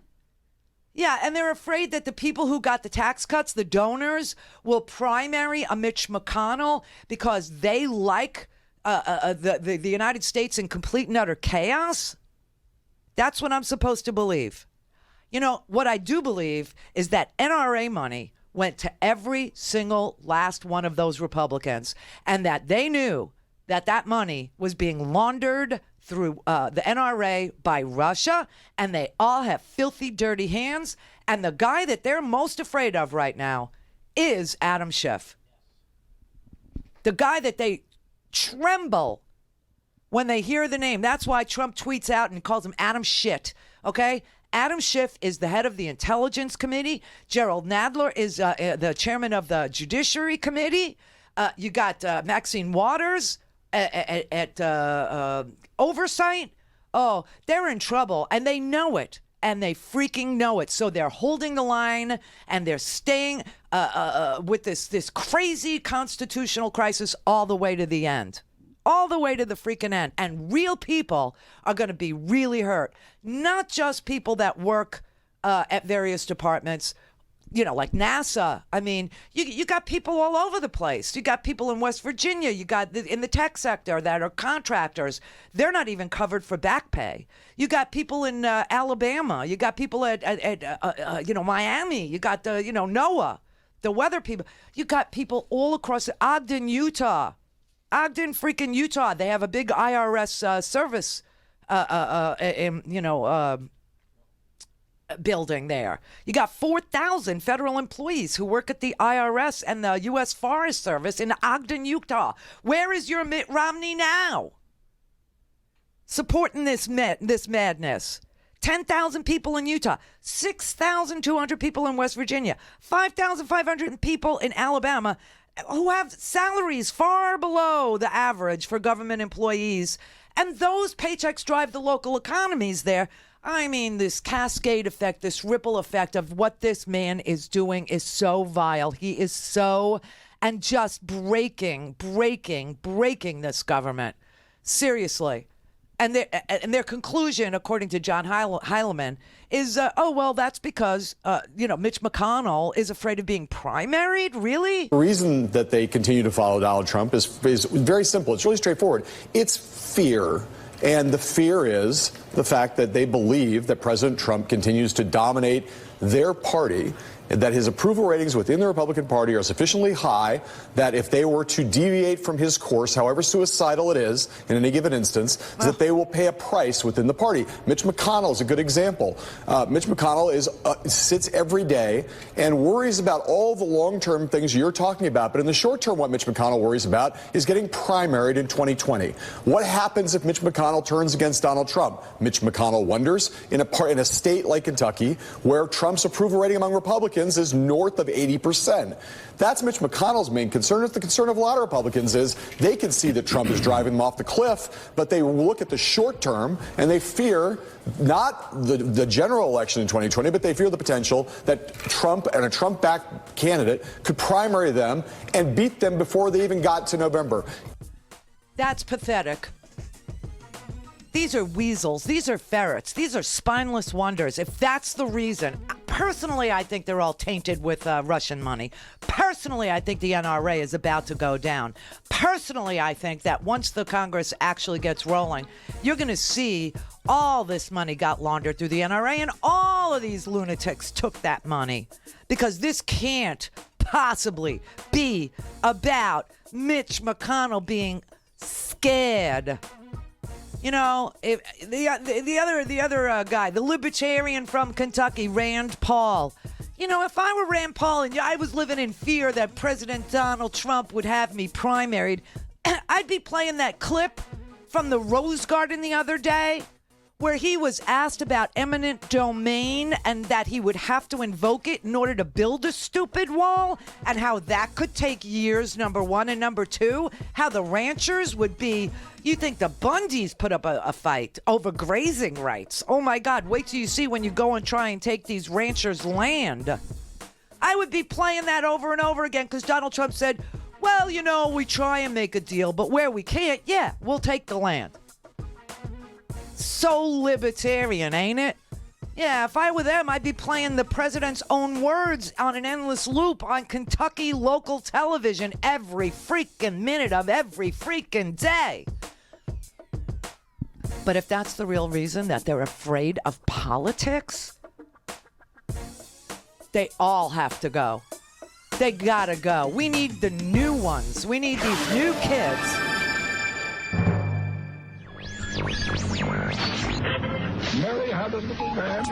Yeah, and they're afraid that the people who got the tax cuts, the donors, will primary a Mitch McConnell because they like the United States in complete and utter chaos. That's what I'm supposed to believe. You know, what I do believe is that NRA money went to every single last one of those Republicans, and that they knew that that money was being laundered through the NRA by Russia, and they all have filthy, dirty hands. And the guy that they're most afraid of right now is Adam Schiff. The guy that they tremble when they hear the name. That's why Trump tweets out and calls him Adam Shit, okay? Adam Schiff is the head of the Intelligence Committee. Gerald Nadler is the chairman of the Judiciary Committee. You got Maxine Waters at Oversight. Oh, they're in trouble, and they know it, and they freaking know it. So they're holding the line, and they're staying with this crazy constitutional crisis all the way to the end. All the way to the freaking end. And real people are going to be really hurt. Not just people that work at various departments, you know, like NASA. I mean, you got people all over the place. You got people in West Virginia. You got in the tech sector that are contractors. They're not even covered for back pay. You got people in Alabama. You got people at Miami. You got NOAA, the weather people. You got people all across Ogden, Utah. Ogden, freaking Utah. They have a big IRS service, building there. You got 4,000 federal employees who work at the IRS and the U.S. Forest Service in Ogden, Utah. Where is your Mitt Romney now? Supporting this madness. 10,000 people in Utah, 6,200 people in West Virginia, 5,500 people in Alabama who have salaries far below the average for government employees. And those paychecks drive the local economies there. I mean, this cascade effect, this ripple effect of what this man is doing is so vile. He is so, and just breaking this government. Seriously. And their conclusion, according to John Heilemann, is, that's because, Mitch McConnell is afraid of being primaried? Really? The reason that they continue to follow Donald Trump is very simple. It's really straightforward. It's fear. And the fear is the fact that they believe that President Trump continues to dominate their party, that his approval ratings within the Republican Party are sufficiently high that if they were to deviate from his course, however suicidal it is in any given instance, that they will pay a price within the party. Mitch McConnell is a good example. Mitch McConnell sits every day and worries about all the long-term things you're talking about. But in the short term, what Mitch McConnell worries about is getting primaried in 2020. What happens if Mitch McConnell turns against Donald Trump? Mitch McConnell wonders in a state like Kentucky where Trump's approval rating among Republicans is north of 80%. That's Mitch McConnell's main concern. The concern of a lot of Republicans is they can see that Trump is driving them off the cliff, but they look at the short term and they fear not the general election in 2020, but they fear the potential that Trump and a Trump-backed candidate could primary them and beat them before they even got to November. That's pathetic. These are weasels. These are ferrets. These are spineless wonders. If that's the reason, personally, I think they're all tainted with Russian money. Personally, I think the NRA is about to go down. Personally, I think that once the Congress actually gets rolling, you're going to see all this money got laundered through the NRA, and all of these lunatics took that money because this can't possibly be about Mitch McConnell being scared? You know, if the other guy, the libertarian from Kentucky, Rand Paul. You know, if I were Rand Paul and I was living in fear that President Donald Trump would have me primaried, I'd be playing that clip from the Rose Garden the other day where he was asked about eminent domain and that he would have to invoke it in order to build a stupid wall, and how that could take years, number one, and number two, how the ranchers would be. You think the Bundys put up a fight over grazing rights? Oh my God, wait till you see when you go and try and take these ranchers' land. I would be playing that over and over again because Donald Trump said, well, you know, we try and make a deal, but where we can't, yeah, we'll take the land. So libertarian, ain't it? Yeah, if I were them, I'd be playing the president's own words on an endless loop on Kentucky local television every freaking minute of every freaking day. But if that's the real reason that they're afraid of politics, they all have to go. They gotta go. We need the new ones. We need these new kids. Mary had a little man.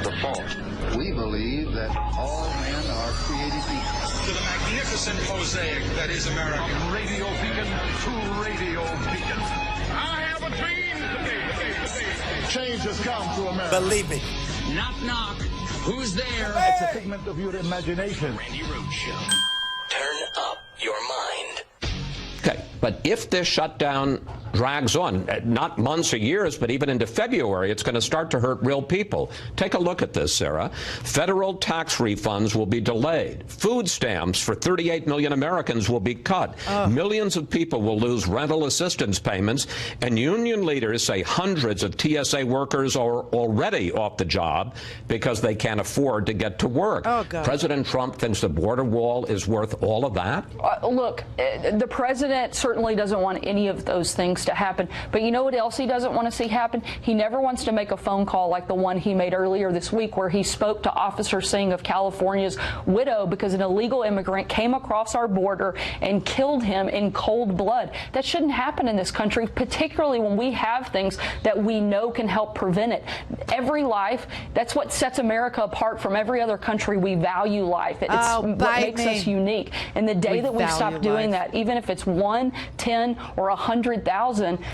The fourth, we believe that all men are created equal. To the magnificent mosaic that is America. From radio beacon to radio beacon. I have a dream today. Change has come to America. Believe me. Knock, knock. Who's there? It's a figment of your imagination. Randi Rhodes Show. Turn up your mind. Okay, but if this shutdown drags on, not months or years, but even into February, it's going to start to hurt real people. Take a look at this, Sarah. Federal tax refunds will be delayed. Food stamps for 38 million Americans will be cut. Millions of people will lose rental assistance payments. And union leaders say hundreds of TSA workers are already off the job because they can't afford to get to work. President Trump thinks the border wall is worth all of that? Look, the president certainly doesn't want any of those things to happen. But you know what else he doesn't want to see happen? He never wants to make a phone call like the one he made earlier this week where he spoke to Officer Singh of California's widow because an illegal immigrant came across our border and killed him in cold blood. That shouldn't happen in this country, particularly when we have things that we know can help prevent it. Every life, that's what sets America apart from every other country. We value life. It's what makes us unique. And the day that we stop doing that, even if it's 1, 10, or 100,000,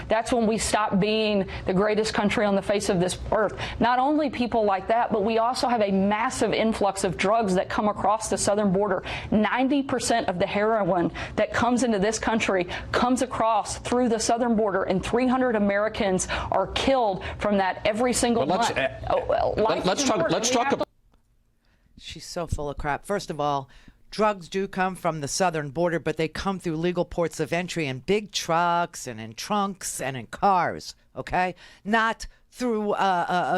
that's when we stop being the greatest country on the face of this earth. Not only people like that, but we also have a massive influx of drugs that come across the southern border. 90% of the heroin that comes into this country comes across through the southern border, and 300 Americans are killed from that every single month. Let's talk about. She's so full of crap. First of all, drugs do come from the southern border, but they come through legal ports of entry in big trucks and in trunks and in cars, okay? Not through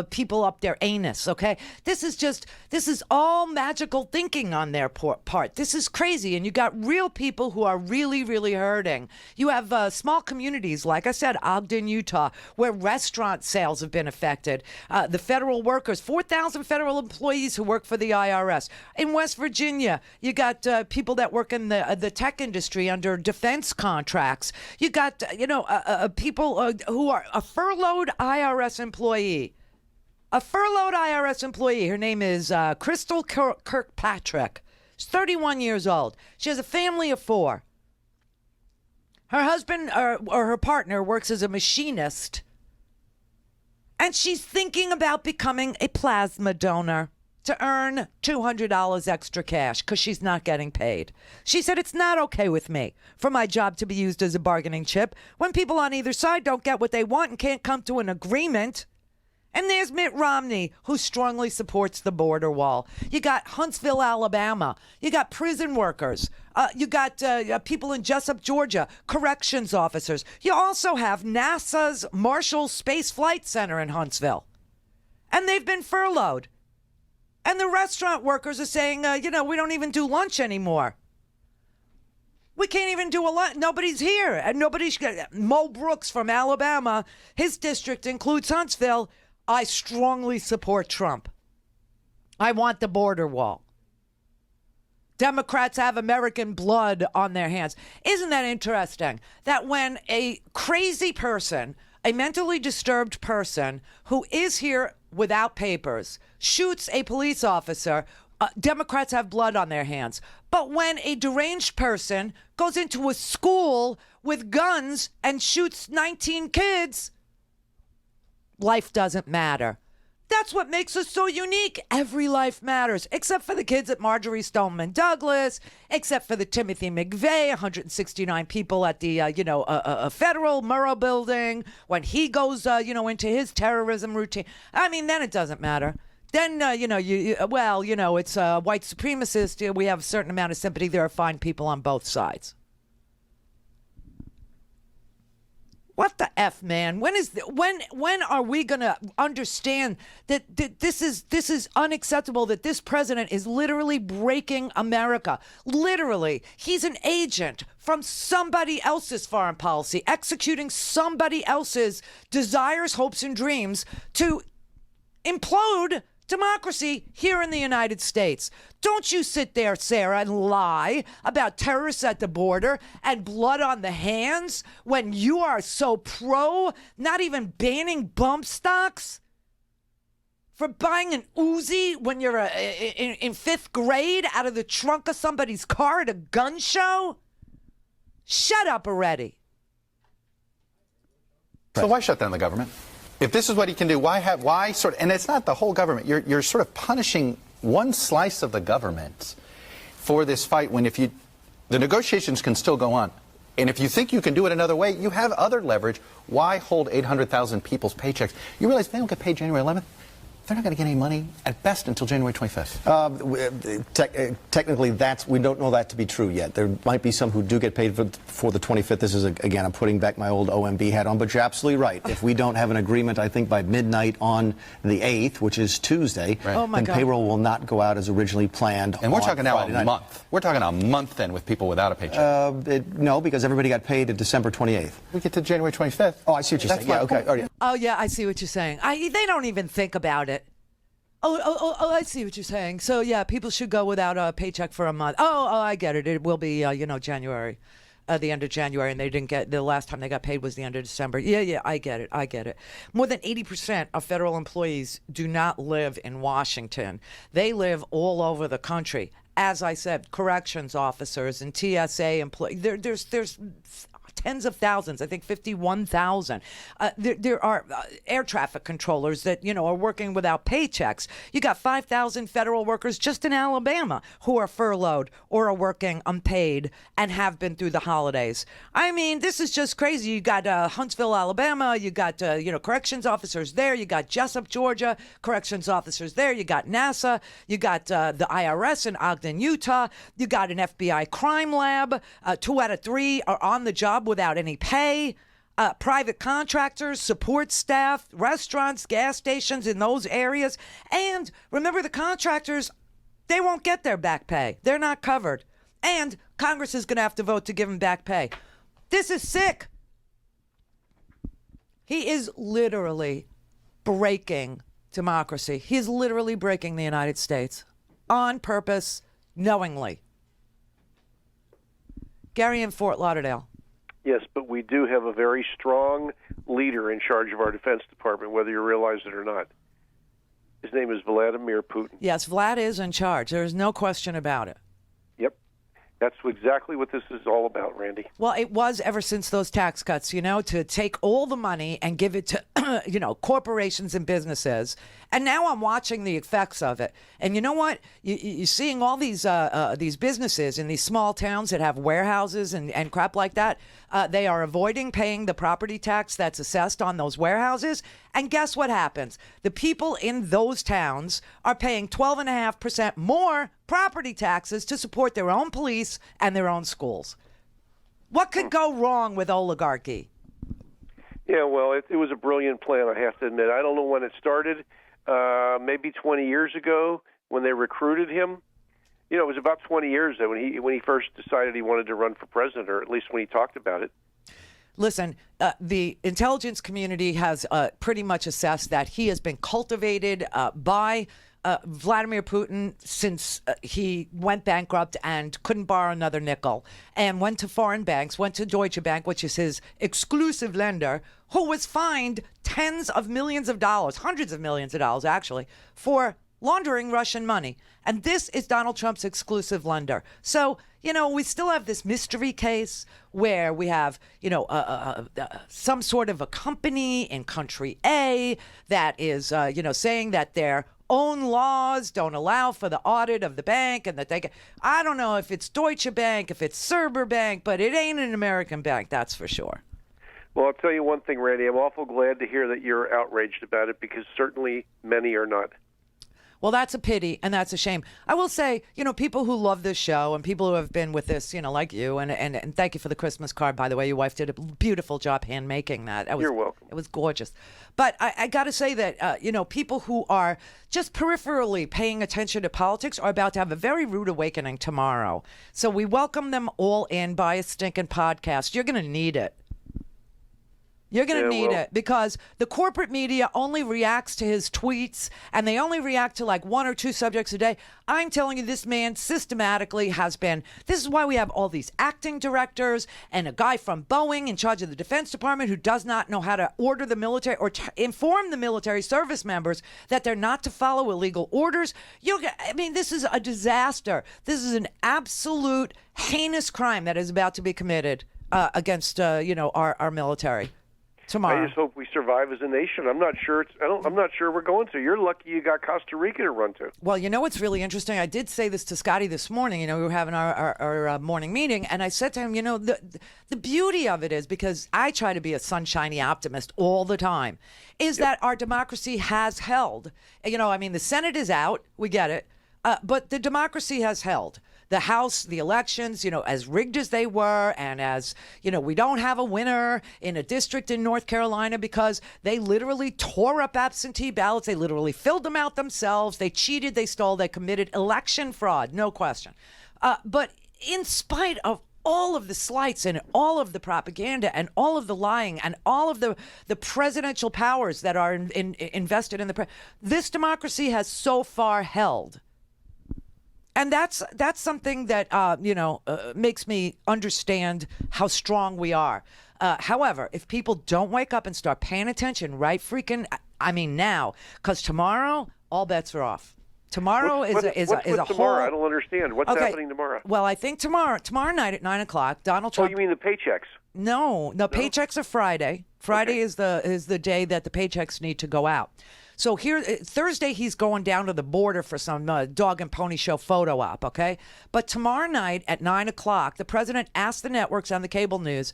people up their anus, okay? This is all magical thinking on their part. This is crazy, and you got real people who are really, really hurting. You have small communities, like I said, Ogden, Utah, where restaurant sales have been affected. The federal workers, 4,000 federal employees who work for the IRS. In West Virginia, you got people that work in the tech industry under defense contracts. You got, people who are a furloughed IRS employee. A furloughed IRS employee. Her name is Crystal Kirkpatrick. She's 31 years old. She has a family of 4. Her husband or her partner works as a machinist. And she's thinking about becoming a plasma donor to earn $200 extra cash because she's not getting paid. She said, it's not okay with me for my job to be used as a bargaining chip when people on either side don't get what they want and can't come to an agreement. And there's Mitt Romney, who strongly supports the border wall. You got Huntsville, Alabama. You got prison workers. You got people in Jessup, Georgia, corrections officers. You also have NASA's Marshall Space Flight Center in Huntsville. And they've been furloughed. And the restaurant workers are saying, we don't even do lunch anymore. We can't even do a lunch. Nobody's here. And nobody's... Mo Brooks from Alabama, his district includes Huntsville. I strongly support Trump. I want the border wall. Democrats have American blood on their hands. Isn't that interesting? That when a crazy person, a mentally disturbed person who is here without papers, shoots a police officer, Democrats have blood on their hands. But when a deranged person goes into a school with guns and shoots 19 kids, life doesn't matter. That's what makes us so unique. Every life matters, except for the kids at Marjorie Stoneman Douglas, except for the Timothy McVeigh, 169 people at the, a federal Murrah building, when he goes, into his terrorism routine. I mean, then it doesn't matter. Then, it's white supremacist. We have a certain amount of sympathy. There are fine people on both sides. What the F, man? When are we going to understand that this is unacceptable, that this president is literally breaking America? Literally. He's an agent from somebody else's foreign policy, executing somebody else's desires, hopes, and dreams to implode democracy here in the United States. Don't you sit there, Sarah, and lie about terrorists at the border and blood on the hands when you are so pro not even banning bump stocks for buying an Uzi when you're in fifth grade out of the trunk of somebody's car at a gun show? Shut up already. So why shut down the government? If this is what he can do, and it's not the whole government. You're sort of punishing one slice of the government for this fight when the negotiations can still go on. And if you think you can do it another way, you have other leverage. Why hold 800,000 people's paychecks? You realize they don't get paid January 11th? They're not going to get any money at best until January 25th. Technically, we don't know that to be true yet. There might be some who do get paid for the 25th. This is, again, I'm putting back my old OMB hat on, but you're absolutely right. If we don't have an agreement, I think, by midnight on the 8th, which is Tuesday, then payroll will not go out as originally planned. And we're talking now a month. We're talking a month then with people without a paycheck. No, because everybody got paid at December 28th. We get to January 25th. Oh, I see what you're saying. Yeah, okay. Oh, yeah, I see what you're saying. They don't even think about it. Oh, I see what you're saying. So, yeah, people should go without a paycheck for a month. Oh, I get it. It will be, January, the end of January, and they didn't get, the last time they got paid was the end of December. Yeah, I get it. More than 80% of federal employees do not live in Washington. They live all over the country. As I said, corrections officers and TSA employees, there's tens of thousands, I think 51,000. There are air traffic controllers that, are working without paychecks. You got 5,000 federal workers just in Alabama who are furloughed or are working unpaid and have been through the holidays. I mean, this is just crazy. You got Huntsville, Alabama. You got, corrections officers there. You got Jessup, Georgia, corrections officers there. You got NASA. You got the IRS in Ogden, Utah. You got an FBI crime lab. 2 out of 3 are on the job without any pay. Private contractors, support staff, restaurants, gas stations in those areas. And remember, the contractors, they won't get their back pay. They're not covered. And Congress is going to have to vote to give them back pay. This is sick. He is literally breaking democracy. He is literally breaking the United States on purpose, knowingly. Gary in Fort Lauderdale. Yes, but we do have a very strong leader in charge of our Defense Department, whether you realize it or not. His name is Vladimir Putin. Yes, Vlad is in charge. There is no question about it. Yep. That's exactly what this is all about, Randy. Well, it was ever since those tax cuts, to take all the money and give it to, corporations and businesses. And now I'm watching the effects of it. And you know what? You're seeing all these businesses in these small towns that have warehouses and crap like that. They are avoiding paying the property tax that's assessed on those warehouses. And guess what happens? The people in those towns are paying 12.5% more property taxes to support their own police and their own schools. What could go wrong with oligarchy? Yeah, well, it was a brilliant plan, I have to admit. I don't know when it started. Maybe 20 years ago when they recruited him. It was about 20 years ago when he first decided he wanted to run for president, or at least when he talked about it. Listen, the intelligence community has pretty much assessed that he has been cultivated by Vladimir Putin since he went bankrupt and couldn't borrow another nickel, and went to foreign banks, went to Deutsche Bank, which is his exclusive lender, who was fined tens of millions of dollars, hundreds of millions of dollars actually, for laundering Russian money. And this is Donald Trump's exclusive lender. So, we still have this mystery case where we have, some sort of a company in country A that is, saying that their own laws don't allow for the audit of the bank, and that I don't know if it's Deutsche Bank, if it's Serber Bank, but it ain't an American bank, that's for sure. Well, I'll tell you one thing, Randy. I'm awful glad to hear that you're outraged about it, because certainly many are not. Well, that's a pity, and that's a shame. I will say, people who love this show and people who have been with this, like you, and thank you for the Christmas card, by the way. Your wife did a beautiful job hand making that. You're welcome. It was gorgeous. But I got to say that, people who are just peripherally paying attention to politics are about to have a very rude awakening tomorrow. So we welcome them all in by a stinking podcast. You're going to need it. You're going to need it, because the corporate media only reacts to his tweets, and they only react to like one or two subjects a day. I'm telling you, this man systematically has been. This is why we have all these acting directors and a guy from Boeing in charge of the Defense Department who does not know how to order the military or inform the military service members that they're not to follow illegal orders. This is a disaster. This is an absolute heinous crime that is about to be committed against our military. Tomorrow. I just hope we survive as a nation. I'm not sure. I'm not sure we're going to. You're lucky you got Costa Rica to run to. Well, what's really interesting? I did say this to Scotty this morning. We were having our morning meeting, and I said to him, the beauty of it is, because I try to be a sunshiny optimist all the time, is that our democracy has held. The Senate is out. We get it. But the democracy has held. The House, the elections, as rigged as they were, and as, we don't have a winner in a district in North Carolina because they literally tore up absentee ballots. They literally filled them out themselves. They cheated, they stole, they committed election fraud, no question. But in spite of all of the slights and all of the propaganda and all of the lying and all of the presidential powers that are invested in this democracy has so far held. And that's something that, makes me understand how strong we are. However, if people don't wake up and start paying attention now, because tomorrow, all bets are off. Tomorrow is a whole... I don't understand. What's happening tomorrow? Well, I think tomorrow night at 9 o'clock, Donald Trump... Oh, you mean the paychecks? No, paychecks are Friday. Friday is the day that the paychecks need to go out. So Thursday, he's going down to the border for some dog and pony show photo op, okay? But tomorrow night at 9 o'clock, the president asked the networks on the cable news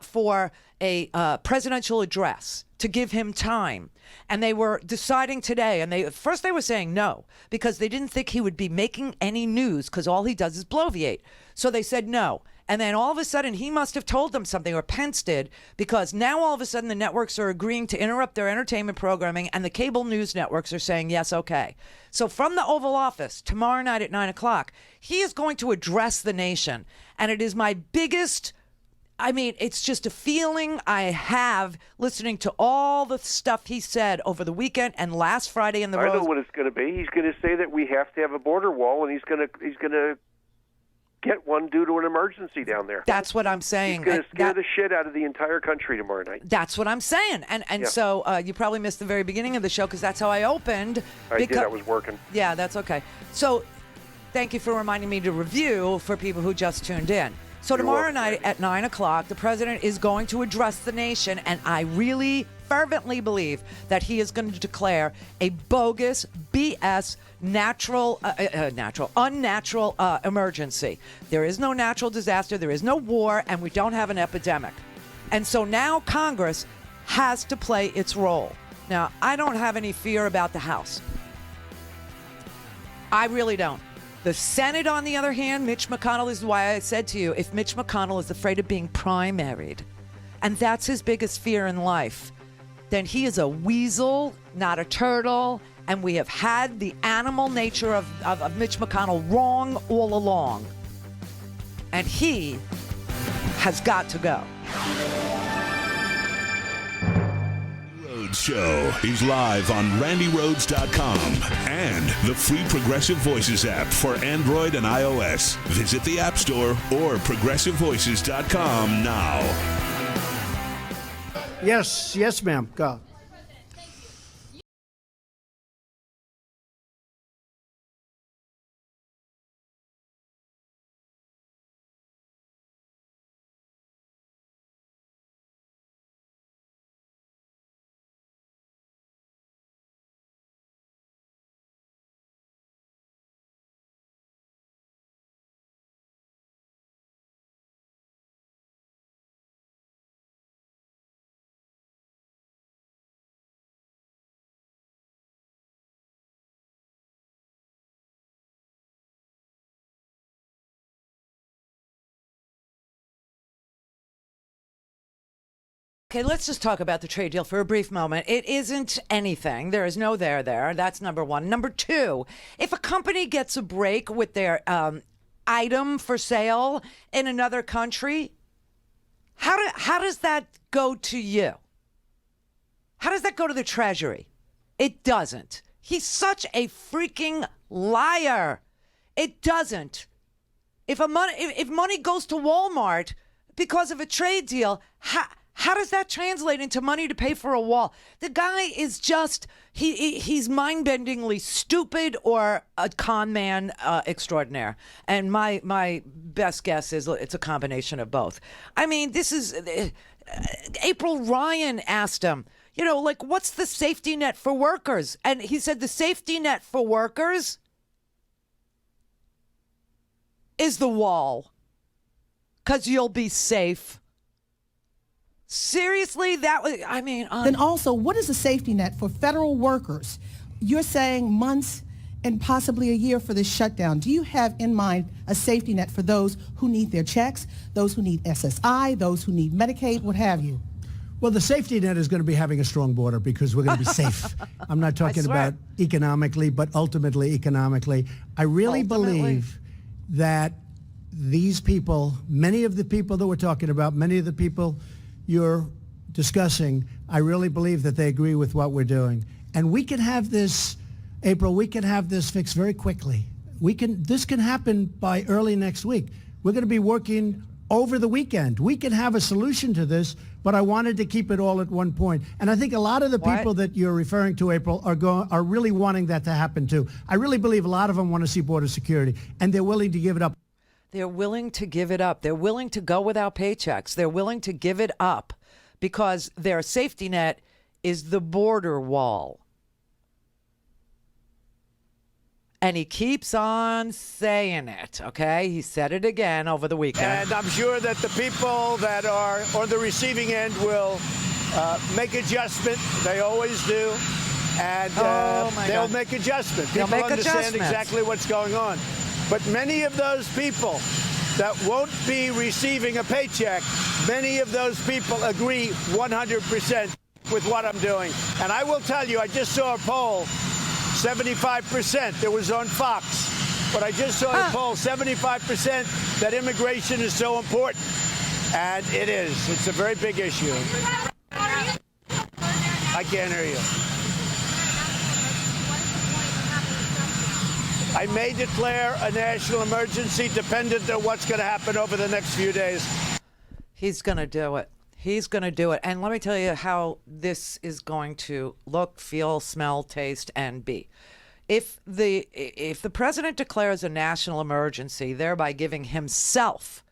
for a presidential address to give him time. And they were deciding today, and first they were saying no, because they didn't think he would be making any news, because all he does is bloviate. So they said no. And then all of a sudden, he must have told them something, or Pence did, because now all of a sudden the networks are agreeing to interrupt their entertainment programming, and the cable news networks are saying, yes, okay. So from the Oval Office, tomorrow night at 9 o'clock, he is going to address the nation. And it is my biggest... it's just a feeling I have listening to all the stuff he said over the weekend and last Friday in the Rose. I know what it's going to be. He's going to say that we have to have a border wall, and he's going to get one due to an emergency down there. That's what I'm saying. He's going to scare the shit out of the entire country tomorrow night. That's what I'm saying. And so you probably missed the very beginning of the show, because that's how I opened. I did. I was working. Yeah, that's okay. So thank you for reminding me to review for people who just tuned in. So tomorrow night at 9 o'clock, the president is going to address the nation, and I really fervently believe that he is going to declare a bogus, BS, unnatural emergency. There is no natural disaster, there is no war, and we don't have an epidemic. And so now Congress has to play its role. Now, I don't have any fear about the House. I really don't. The Senate, on the other hand, Mitch McConnell, is why I said to you, if Mitch McConnell is afraid of being primaried, and that's his biggest fear in life, then he is a weasel, not a turtle, and we have had the animal nature of Mitch McConnell wrong all along. And he has got to go. Rhodes Show is live on RandiRhodes.com and the free Progressive Voices app for Android and iOS. Visit the App Store or ProgressiveVoices.com now. Yes, ma'am. Go. Okay, let's just talk about the trade deal for a brief moment. It isn't anything. There is no there. That's number one. Number two, if a company gets a break with their item for sale in another country, how does that go to you? How does that go to the Treasury? It doesn't. He's such a freaking liar. It doesn't. If money goes to Walmart because of a trade deal, how does that translate into money to pay for a wall? The guy is just, he's mind-bendingly stupid or a con man extraordinaire. And my best guess is it's a combination of both. I mean, this is, April Ryan asked him, what's the safety net for workers? And he said the safety net for workers is the wall, because you'll be safe. Seriously, that was, Then also, what is a safety net for federal workers? You're saying months and possibly a year for this shutdown. Do you have in mind a safety net for those who need their checks, those who need SSI, those who need Medicaid, what have you? Well, the safety net is going to be having a strong border because we're going to be safe. I'm not talking about economically, but ultimately economically. I really believe that these people, many of the people that we're talking about, many of the people you're discussing, I really believe that they agree with what we're doing. And we can have this, April, we can have this fixed very quickly. This can happen by early next week. We're going to be working over the weekend. We can have a solution to this, but I wanted to keep it all at one point. And I think a lot of the people that you're referring to, April, are really wanting that to happen too. I really believe a lot of them want to see border security, and they're willing to give it up. They're willing to give it up. They're willing to go without paychecks. They're willing to give it up because their safety net is the border wall. And he keeps on saying it, okay? He said it again over the weekend. And I'm sure that the people that are on the receiving end will make adjustment. They always do. And they'll make adjustments. People understand exactly what's going on. But many of those people that won't be receiving a paycheck, many of those people agree 100% with what I'm doing. And I will tell you, I just saw a poll, 75%. It was on Fox. But I just saw a poll, 75% that immigration is so important. And it is. It's a very big issue. I can't hear you. I may declare a national emergency dependent on what's going to happen over the next few days. He's going to do it. He's going to do it. And let me tell you how this is going to look, feel, smell, taste, and be. If the president declares a national emergency, thereby giving himself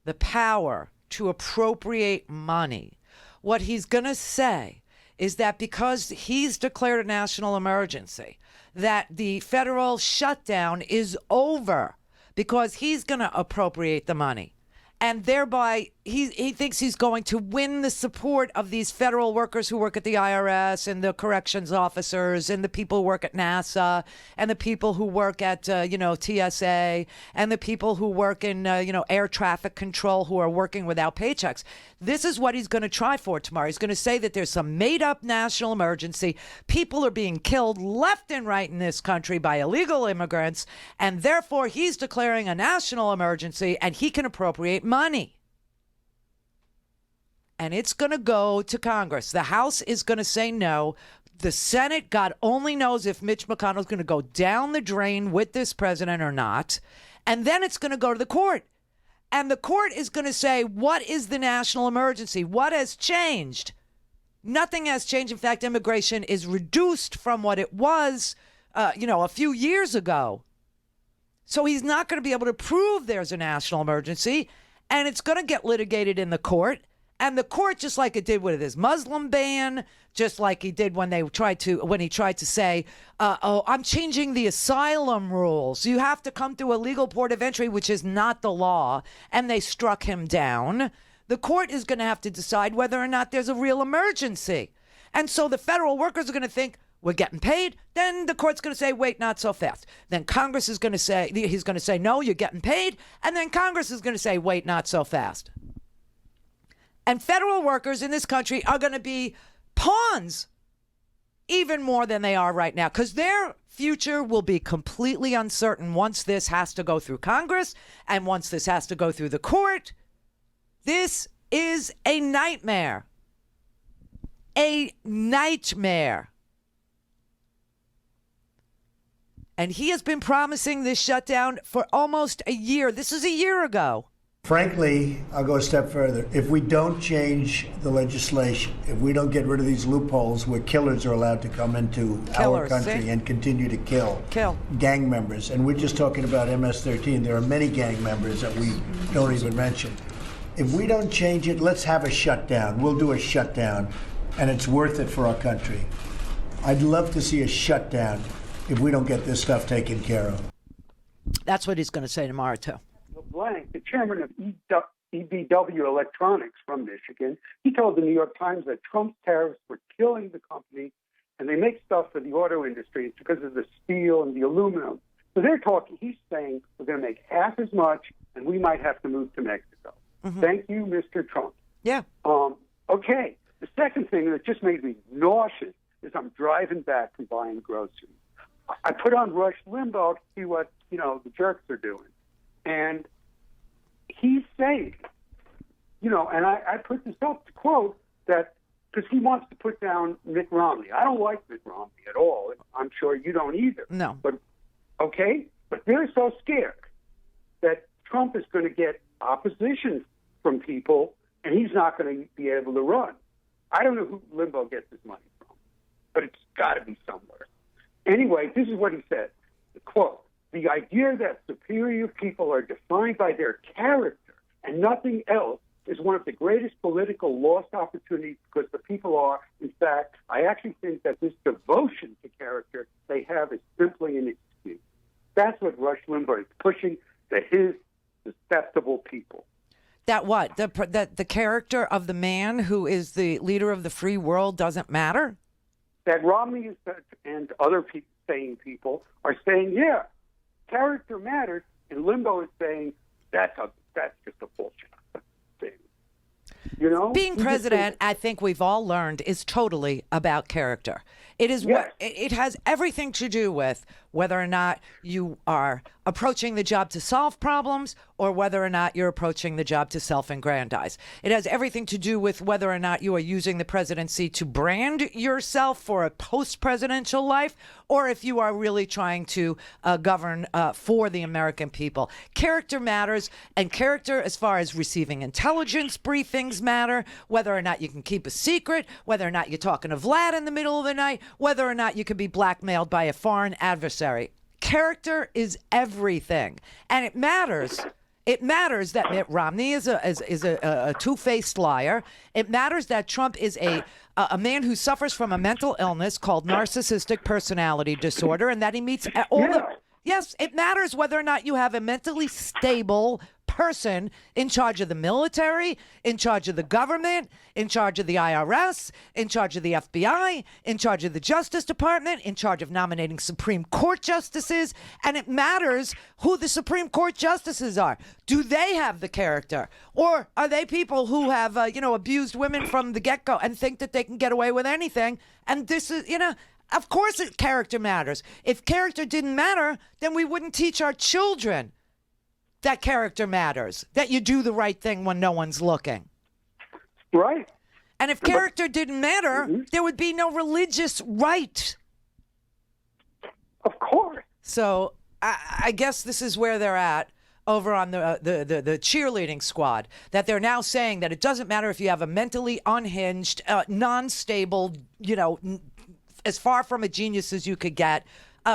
the power to appropriate money, what he's going to say is that because he's declared a national emergency, that the federal shutdown is over because he's going to appropriate the money. And thereby, he thinks he's going to win the support of these federal workers who work at the IRS and the corrections officers and the people who work at NASA and the people who work at, TSA and the people who work in, air traffic control who are working without paychecks. This is what he's going to try for tomorrow. He's going to say that there's some made-up national emergency. People are being killed left and right in this country by illegal immigrants, and therefore he's declaring a national emergency and he can appropriate money. and it's going to go to Congress. The House is going to say no. The Senate, God only knows if Mitch McConnell is going to go down the drain with this president or not. And then it's going to go to the court. And the court is going to say, what is the national emergency? What has changed? Nothing has changed. In fact, immigration is reduced from what it was, a few years ago. So he's not going to be able to prove there's a national emergency, and it's going to get litigated in the court. And the court, just like it did with his Muslim ban, just like he did when he tried to say, I'm changing the asylum rules. You have to come through a legal port of entry, which is not the law, and they struck him down. The court is going to have to decide whether or not there's a real emergency. And so the federal workers are going to think, we're getting paid. Then the court's going to say, wait, not so fast. Then Congress is going to say, he's going to say, no, you're getting paid. And then Congress is going to say, wait, not so fast. And federal workers in this country are going to be pawns even more than they are right now, because their future will be completely uncertain once this has to go through Congress and once this has to go through the court. This is a nightmare. A nightmare. And he has been promising this shutdown for almost a year. This is a year ago. Frankly, I'll go a step further. If we don't change the legislation, if we don't get rid of these loopholes where killers are allowed to come into our country and continue to kill gang members, and we're just talking about MS-13, there are many gang members that we don't even mention. If we don't change it, let's have a shutdown. We'll do a shutdown, and it's worth it for our country. I'd love to see a shutdown if we don't get this stuff taken care of. That's what he's going to say tomorrow, too. Blank, the chairman of EBW Electronics from Michigan, he told the New York Times that Trump's tariffs were killing the company, and they make stuff for the auto industry. It's because of the steel and the aluminum. So he's saying we're going to make half as much, and we might have to move to Mexico. Mm-hmm. Thank you, Mr. Trump. Yeah. Okay. The second thing that just made me nauseous is I'm driving back from buying groceries. I put on Rush Limbaugh to see what, the jerks are doing. And he's saying, and I put this up to quote that because he wants to put down Mitt Romney. I don't like Mitt Romney at all. I'm sure you don't either. No. But they're so scared that Trump is going to get opposition from people and he's not going to be able to run. I don't know who Limbaugh gets his money from, but it's got to be somewhere. Anyway, this is what he said, the quote, "The idea that superior people are defined by their character and nothing else is one of the greatest political lost opportunities because the people are, in fact, I actually think that this devotion to character they have is simply an excuse." That's what Rush Limbaugh is pushing to his susceptible people. That what? The character of the man who is the leader of the free world doesn't matter? That Romney and other sane people are saying, yeah, character matters, and Limbaugh is saying that's just a bullshit thing. Being president, I think we've all learned, is totally about character. It is it has everything to do with whether or not you are approaching the job to solve problems or whether or not you're approaching the job to self-aggrandize. It has everything to do with whether or not you are using the presidency to brand yourself for a post-presidential life or if you are really trying to govern for the American people. Character matters, and character as far as receiving intelligence briefings matter, whether or not you can keep a secret, whether or not you're talking to Vlad in the middle of the night, whether or not you can be blackmailed by a foreign adversary. Character is everything, and it matters. It matters that Mitt Romney is a two-faced liar. It matters that Trump is a man who suffers from a mental illness called narcissistic personality disorder, and that he meets all the. Yes, it matters whether or not you have a mentally stable person in charge of the military, in charge of the government, in charge of the IRS, in charge of the FBI, in charge of the Justice Department, in charge of nominating Supreme Court justices, and it matters who the Supreme Court justices are. Do they have the character? Or are they people who have, abused women from the get-go and think that they can get away with anything? And this is, of course character matters. If character didn't matter, then we wouldn't teach our children that character matters, that you do the right thing when no one's looking. Right. And if character didn't matter, there would be no religious right. Of course. So I guess this is where they're at over on the cheerleading squad, that they're now saying that it doesn't matter if you have a mentally unhinged, non-stable, as far from a genius as you could get,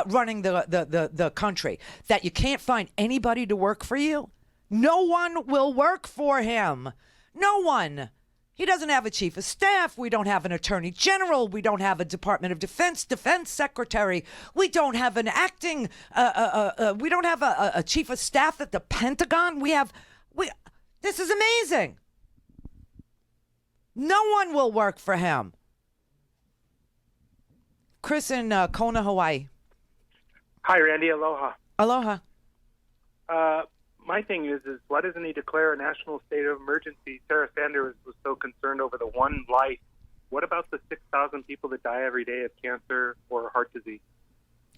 running the country, that you can't find anybody to work for you. No one will work for him. No one. He doesn't have a chief of staff. We don't have an attorney general. We don't have a Department of Defense secretary. We don't have an acting. We don't have a chief of staff at the Pentagon. This is amazing. No one will work for him. Chris in Kona, Hawaii. Hi, Randy. Aloha. Aloha. My thing is why doesn't he declare a national state of emergency? Sarah Sanders was so concerned over the one life. What about the 6,000 people that die every day of cancer or heart disease?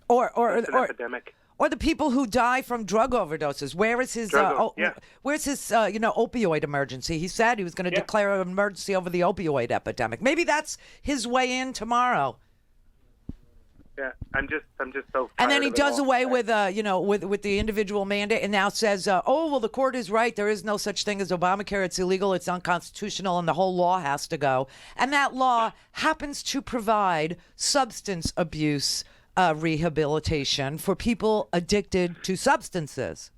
Or epidemic. Or the people who die from drug overdoses. Where is his where's his opioid emergency? He said he was going to declare an emergency over the opioid epidemic. Maybe that's his way in tomorrow. Yeah, I'm just so. And then he does away with with the individual mandate, and now says, the court is right. There is no such thing as Obamacare. It's illegal. It's unconstitutional, and the whole law has to go. And that law happens to provide substance abuse rehabilitation for people addicted to substances.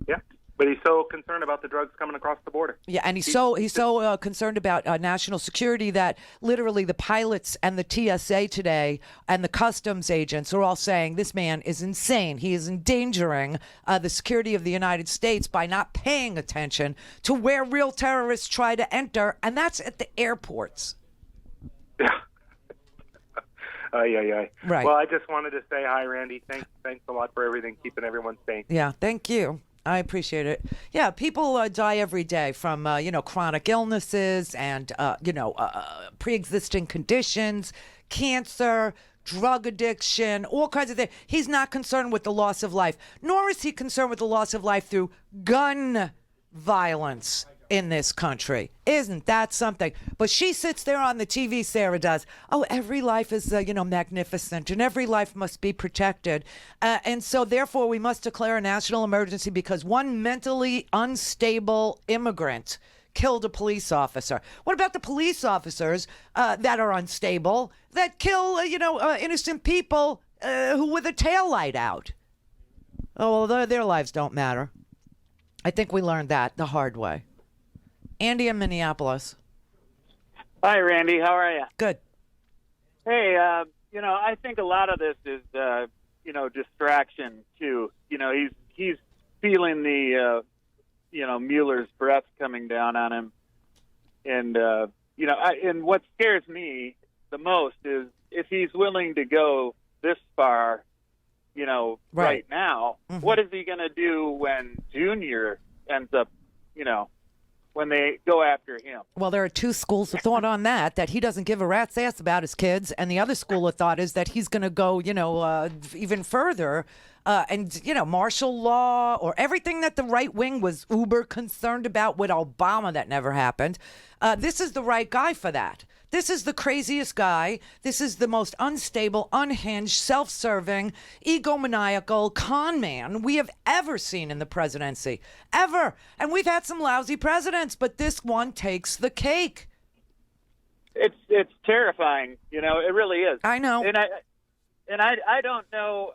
Yeah. But he's so concerned about the drugs coming across the border. Yeah, and he's so concerned about national security that literally the pilots and the TSA today and the customs agents are all saying this man is insane. He is endangering the security of the United States by not paying attention to where real terrorists try to enter, and that's at the airports. Yeah. Right. Well, I just wanted to say hi, Randy. Thanks a lot for everything, keeping everyone sane. Yeah, thank you. I appreciate it. Yeah, people die every day from, chronic illnesses and, pre-existing conditions, cancer, drug addiction, all kinds of things. He's not concerned with the loss of life, nor is he concerned with the loss of life through gun violence in this country. Isn't that something? But she sits there on the TV, Sarah does. Oh, every life is, magnificent, and every life must be protected. And so, therefore, we must declare a national emergency because one mentally unstable immigrant killed a police officer. What about the police officers that are unstable, that kill, innocent people who with a taillight out? Oh, well, their lives don't matter. I think we learned that the hard way. Andy in Minneapolis. Hi, Randy. How are you? Good. Hey, I think a lot of this is, distraction too. He's feeling the, Mueller's breath coming down on him, and and what scares me the most is if he's willing to go this far, right now, what is he going to do when Junior ends up, when they go after him? Well, there are two schools of thought on that he doesn't give a rat's ass about his kids. And the other school of thought is that he's going to go, even further and, martial law or everything that the right wing was uber concerned about with Obama that never happened. This is the right guy for that. This is the craziest guy. This is the most unstable, unhinged, self-serving, egomaniacal con man we have ever seen in the presidency. Ever. And we've had some lousy presidents, but this one takes the cake. It's terrifying. It really is. I know. And I don't know,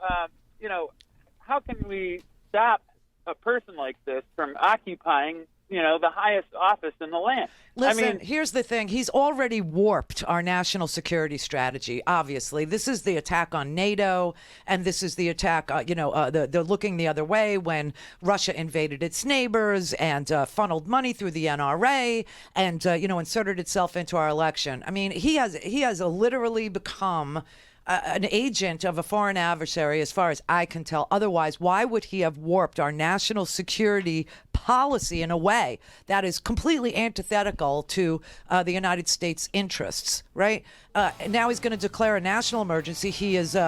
how can we stop a person like this from occupying the highest office in the land? Listen, here's the thing. He's already warped our national security strategy, obviously. This is the attack on NATO, and this is the attack, they're looking the other way when Russia invaded its neighbors and funneled money through the NRA and, inserted itself into our election. I mean, he has literally become an agent of a foreign adversary, as far as I can tell. Otherwise, why would he have warped our national security policy in a way that is completely antithetical to the United States interests, right? Now he's going to declare a national emergency. He is,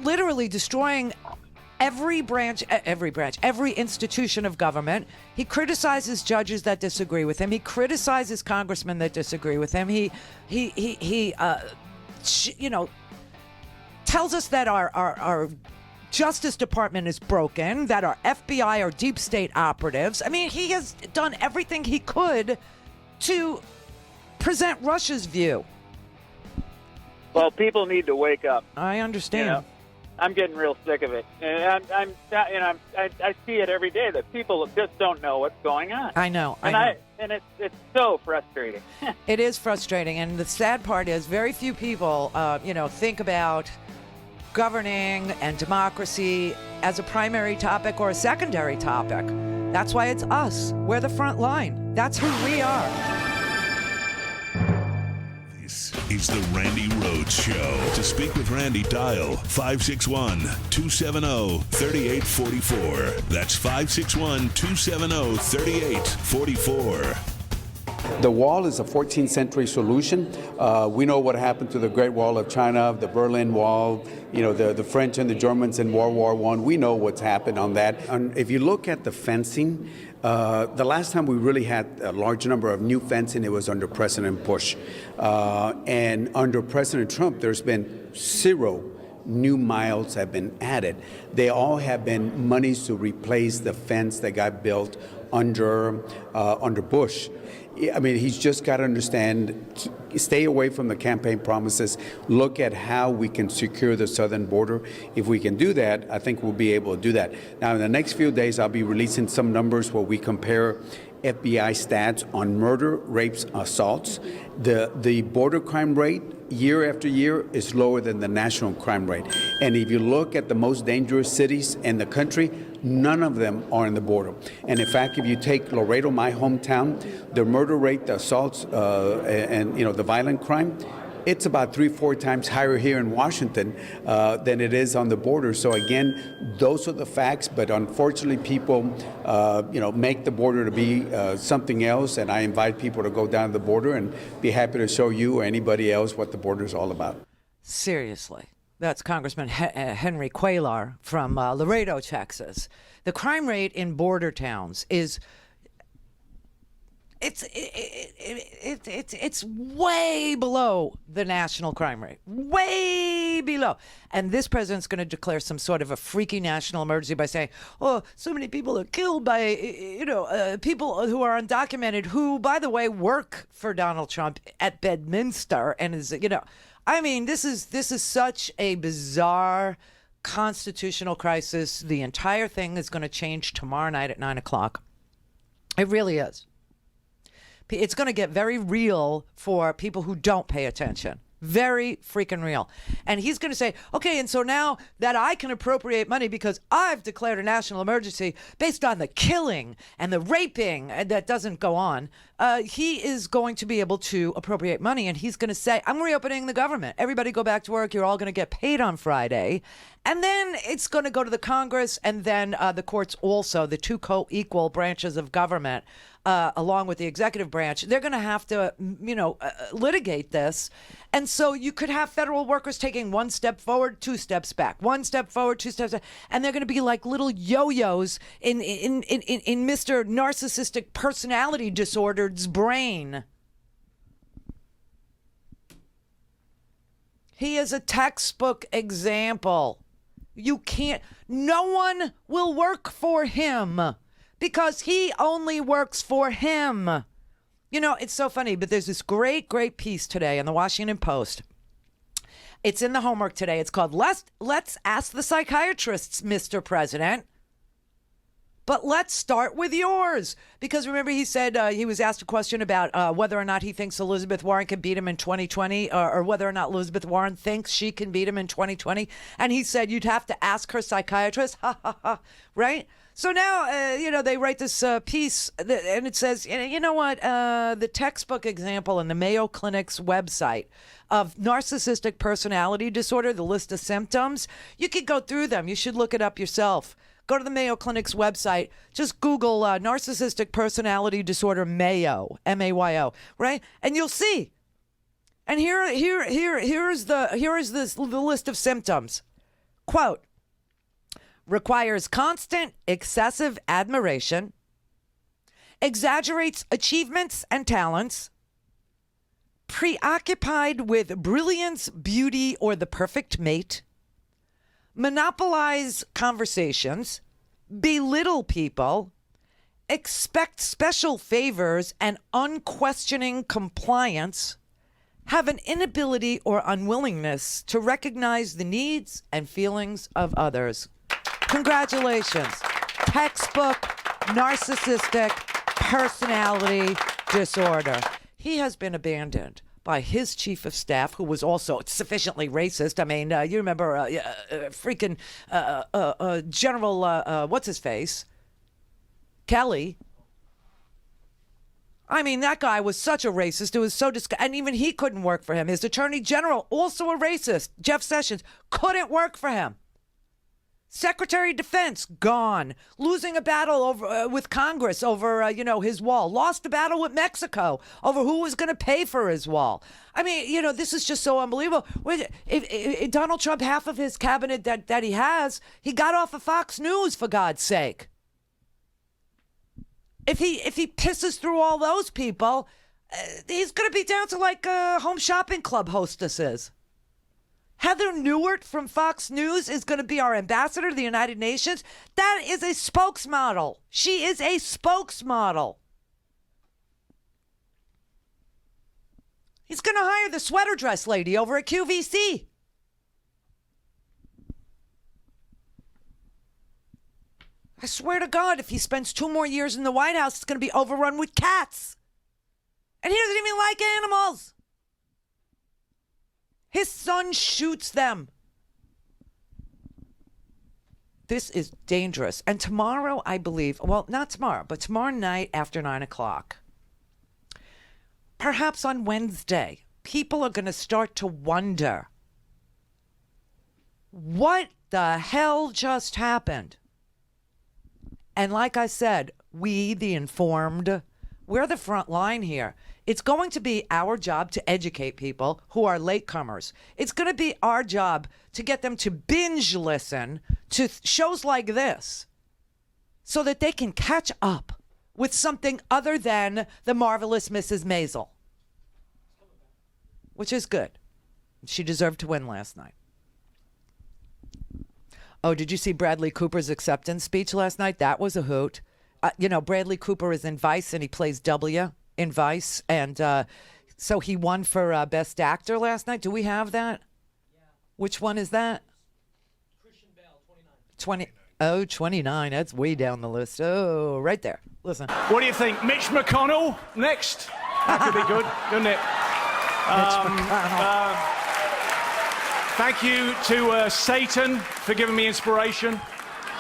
literally destroying every institution of government. He criticizes judges that disagree with him. He criticizes congressmen that disagree with him. He tells us that our Justice Department is broken, that our FBI are deep state operatives. I mean, he has done everything he could to present Russia's view. Well, people need to wake up. I understand. You know, I'm getting real sick of it, and I see it every day that people just don't know what's going on. I know. And it's so frustrating. It is frustrating, and the sad part is very few people, think about governing and democracy as a primary topic or a secondary topic. That's why it's us. We're the front line. That's who we are. This is the Randi Rhodes Show. To speak with Randi, dial 561-270-3844. That's 561-270-3844. The wall is a 14th century solution. We know what happened to the Great Wall of China, the Berlin Wall, the French and the Germans in World War I. We know what's happened on that. And if you look at the fencing, the last time we really had a large number of new fencing, it was under President Bush. And under President Trump, there's been 0 new miles have been added. They all have been monies to replace the fence that got built under Bush. I mean, he's just got to understand, stay away from the campaign promises, look at how we can secure the southern border. If we can do that, I think we'll be able to do that. Now, in the next few days, I'll be releasing some numbers where we compare FBI stats on murder, rapes, assaults. The border crime rate year after year is lower than the national crime rate. And if you look at the most dangerous cities in the country, none of them are in the border. And in fact, if you take Laredo, my hometown, the murder rate, the assaults, and the violent crime, it's about 3-4 times higher here in Washington than it is on the border. So again, those are the facts. But unfortunately, people, make the border to be something else. And I invite people to go down the border and be happy to show you or anybody else what the border is all about. Seriously. That's Congressman Henry Cuellar from Laredo, Texas. The crime rate in border towns is it's way below the national crime rate, way below. And this president's going to declare some sort of a freaky national emergency by saying, "Oh, so many people are killed by people who are undocumented, who, by the way, work for Donald Trump at Bedminster," and is I mean, this is such a bizarre constitutional crisis. The entire thing is going to change tomorrow night at 9:00. It really is. It's going to get very real for people who don't pay attention. Very freaking real. And he's going to say, okay, and so now that I can appropriate money because I've declared a national emergency based on the killing and the raping that doesn't go on, he is going to be able to appropriate money, and he's going to say, I'm reopening the government. Everybody go back to work. You're all going to get paid on Friday. And then it's going to go to the Congress and then the courts also, the two co-equal branches of government, along with the executive branch. They're going to have to, litigate this. And so you could have federal workers taking 1 step forward, 2 steps back, 1 step forward, 2 steps back. And they're going to be like little yo-yos in Mr. Narcissistic Personality Disordered's brain. He is a textbook example. No one will work for him because he only works for him. It's so funny, but there's this great piece today in the Washington Post. It's in the homework today. It's called Let's Ask the Psychiatrists, Mr. President. But let's start with yours. Because remember, he said he was asked a question about whether or not he thinks Elizabeth Warren can beat him in 2020, or whether or not Elizabeth Warren thinks she can beat him in 2020. And he said you'd have to ask her psychiatrist. Ha, ha, ha. Right? So now, they write this piece and it says, you know what? The textbook example in the Mayo Clinic's website of narcissistic personality disorder, the list of symptoms, you could go through them. You should look it up yourself. Go to the Mayo Clinic's website. Just Google narcissistic personality disorder Mayo, M-A-Y-O, right? And you'll see. And here is the list of symptoms. Quote, requires constant, excessive admiration, exaggerates achievements and talents, preoccupied with brilliance, beauty, or the perfect mate, monopolize conversations, belittle people, expect special favors and unquestioning compliance, have an inability or unwillingness to recognize the needs and feelings of others. Congratulations. Textbook narcissistic personality disorder. He has been abandoned by his chief of staff, who was also sufficiently racist. I mean, you remember freaking General, what's his face? Kelly. I mean, that guy was such a racist. It was so and even he couldn't work for him. His attorney general, also a racist, Jeff Sessions, couldn't work for him. Secretary of Defense, gone. Losing a battle over with Congress over, his wall. Lost a battle with Mexico over who was going to pay for his wall. I mean, this is just so unbelievable. If Donald Trump, half of his cabinet that he has, he got off of Fox News, for God's sake. If he pisses through all those people, he's going to be down to like Home Shopping Club hostesses. Heather Nauert from Fox News is going to be our ambassador to the United Nations. That is a spokesmodel. She is a spokesmodel. He's going to hire the sweater dress lady over at QVC. I swear to God, if he spends 2 more years in the White House, it's going to be overrun with cats. And he doesn't even like animals. His son shoots them. This is dangerous. And tomorrow, I believe, well, not tomorrow, but tomorrow night after 9 o'clock, perhaps on Wednesday, people are going to start to wonder, what the hell just happened? And like I said, we, the informed, we're the front line here. It's going to be our job to educate people who are latecomers. It's going to be our job to get them to binge listen to shows like this so that they can catch up with something other than the marvelous Mrs. Maisel, which is good. She deserved to win last night. Oh, did you see Bradley Cooper's acceptance speech last night? That was a hoot. Bradley Cooper is in Vice, and he plays W in Vice. And so he won for Best Actor last night. Do we have that? Yeah. Which one is that? Christian Bale, 29. 29. That's way down the list. Oh, right there. Listen. What do you think? Mitch McConnell next? That could be good, couldn't it? Mitch McConnell. Thank you to Satan for giving me inspiration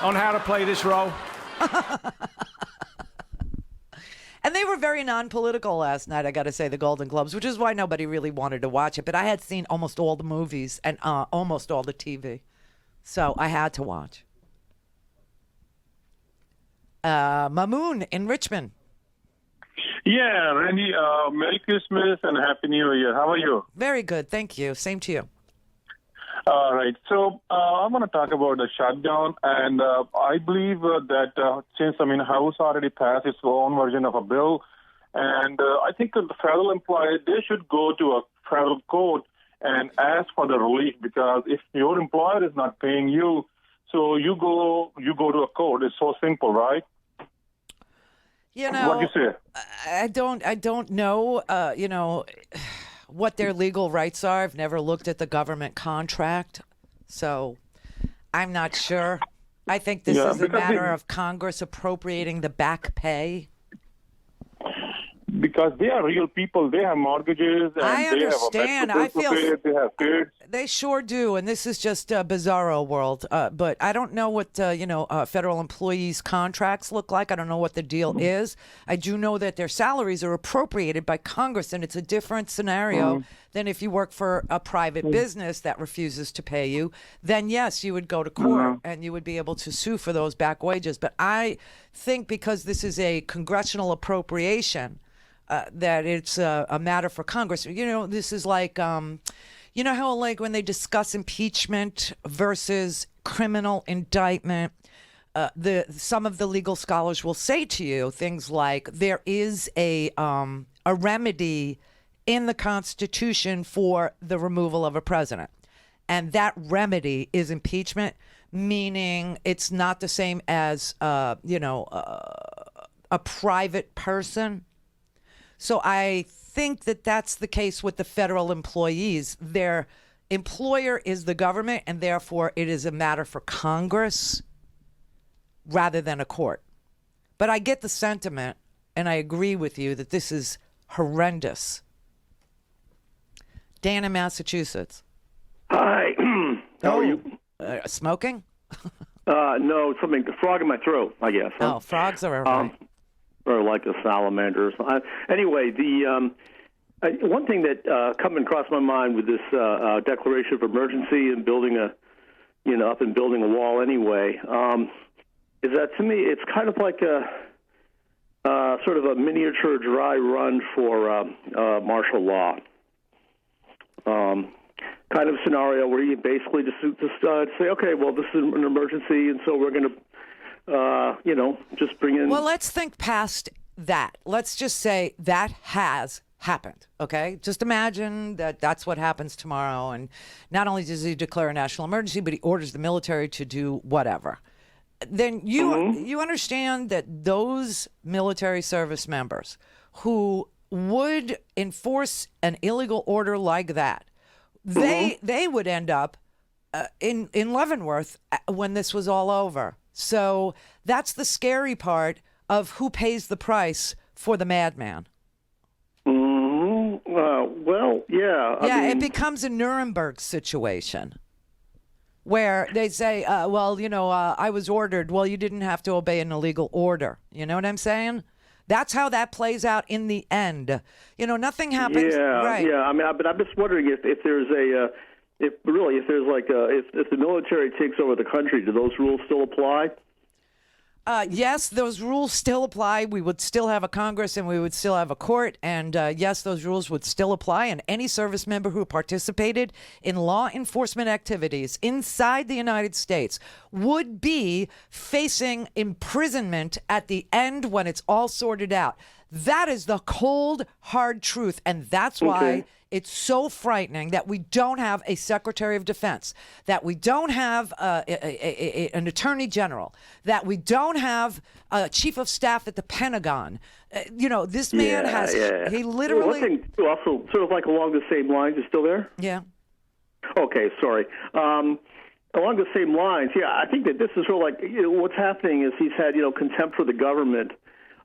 on how to play this role. And they were very non-political last night, I got to say, the Golden Globes, which is why nobody really wanted to watch it. But I had seen almost all the movies and almost all the TV. So I had to watch. Mamoon in Richmond. Yeah, Randy, Merry Christmas and Happy New Year. How are you? Very good. Thank you. Same to you. All right. So I want to talk about the shutdown, and I believe that since House already passed its own version of a bill, and I think that the federal employees, they should go to a federal court and ask for the relief, because if your employer is not paying you, so you go to a court. It's so simple, right? What do you say? I don't know. What their legal rights are. I've never looked at the government contract, so I'm not sure. I think this is a matter of Congress appropriating the back pay. Because they are real people. They have mortgages. And I understand. I feel they have kids. They sure do, and this is just a bizarro world. But I don't know what federal employees' contracts look like. I don't know what the deal is. I do know that their salaries are appropriated by Congress, and it's a different scenario than if you work for a private business that refuses to pay you. Then yes, you would go to court and you would be able to sue for those back wages. But I think because this is a congressional appropriation, that it's a matter for Congress. This is like, how like when they discuss impeachment versus criminal indictment, some of the legal scholars will say to you things like there is a remedy in the Constitution for the removal of a president, and that remedy is impeachment, meaning it's not the same as a private person. So I think that that's the case with the federal employees. Their employer is the government, and therefore it is a matter for Congress rather than a court. But I get the sentiment, and I agree with you that this is horrendous. Dan in Massachusetts. Hi. How are you? Smoking? No, something, frog in my throat, I guess. Oh, frogs are right. Or like a salamander. Anyway, one thing that coming across my mind with this declaration of emergency and building up and building a wall anyway, is that to me it's kind of like a sort of a miniature dry run for martial law. Kind of scenario where you basically just say, okay, well, this is an emergency, and so we're going to, just bring in. Well, let's think past that. Let's just say that has happened, okay? Just imagine that that's what happens tomorrow, and not only does he declare a national emergency, but he orders the military to do whatever. Then you understand that those military service members who would enforce an illegal order like that, they would end up in Leavenworth when this was all over. So that's the scary part of who pays the price for the madman. Well, yeah. I mean, it becomes a Nuremberg situation where they say, I was ordered. Well, you didn't have to obey an illegal order. You know what I'm saying? That's how that plays out in the end. Nothing happens. Yeah, right. Yeah. I mean, but I'm just wondering if there's if the military takes over the country, do those rules still apply? Yes, those rules still apply. We would still have a Congress and we would still have a court. And yes, those rules would still apply. And any service member who participated in law enforcement activities inside the United States would be facing imprisonment at the end when it's all sorted out. That is the cold, hard truth. And that's why it's so frightening that we don't have a Secretary of Defense, that we don't have an Attorney General, that we don't have a Chief of Staff at the Pentagon. This man he literally... One thing, also, sort of like along the same lines, you still there? Yeah. Okay, sorry. Along the same lines, I think that this is sort of like, what's happening is he's had, contempt for the government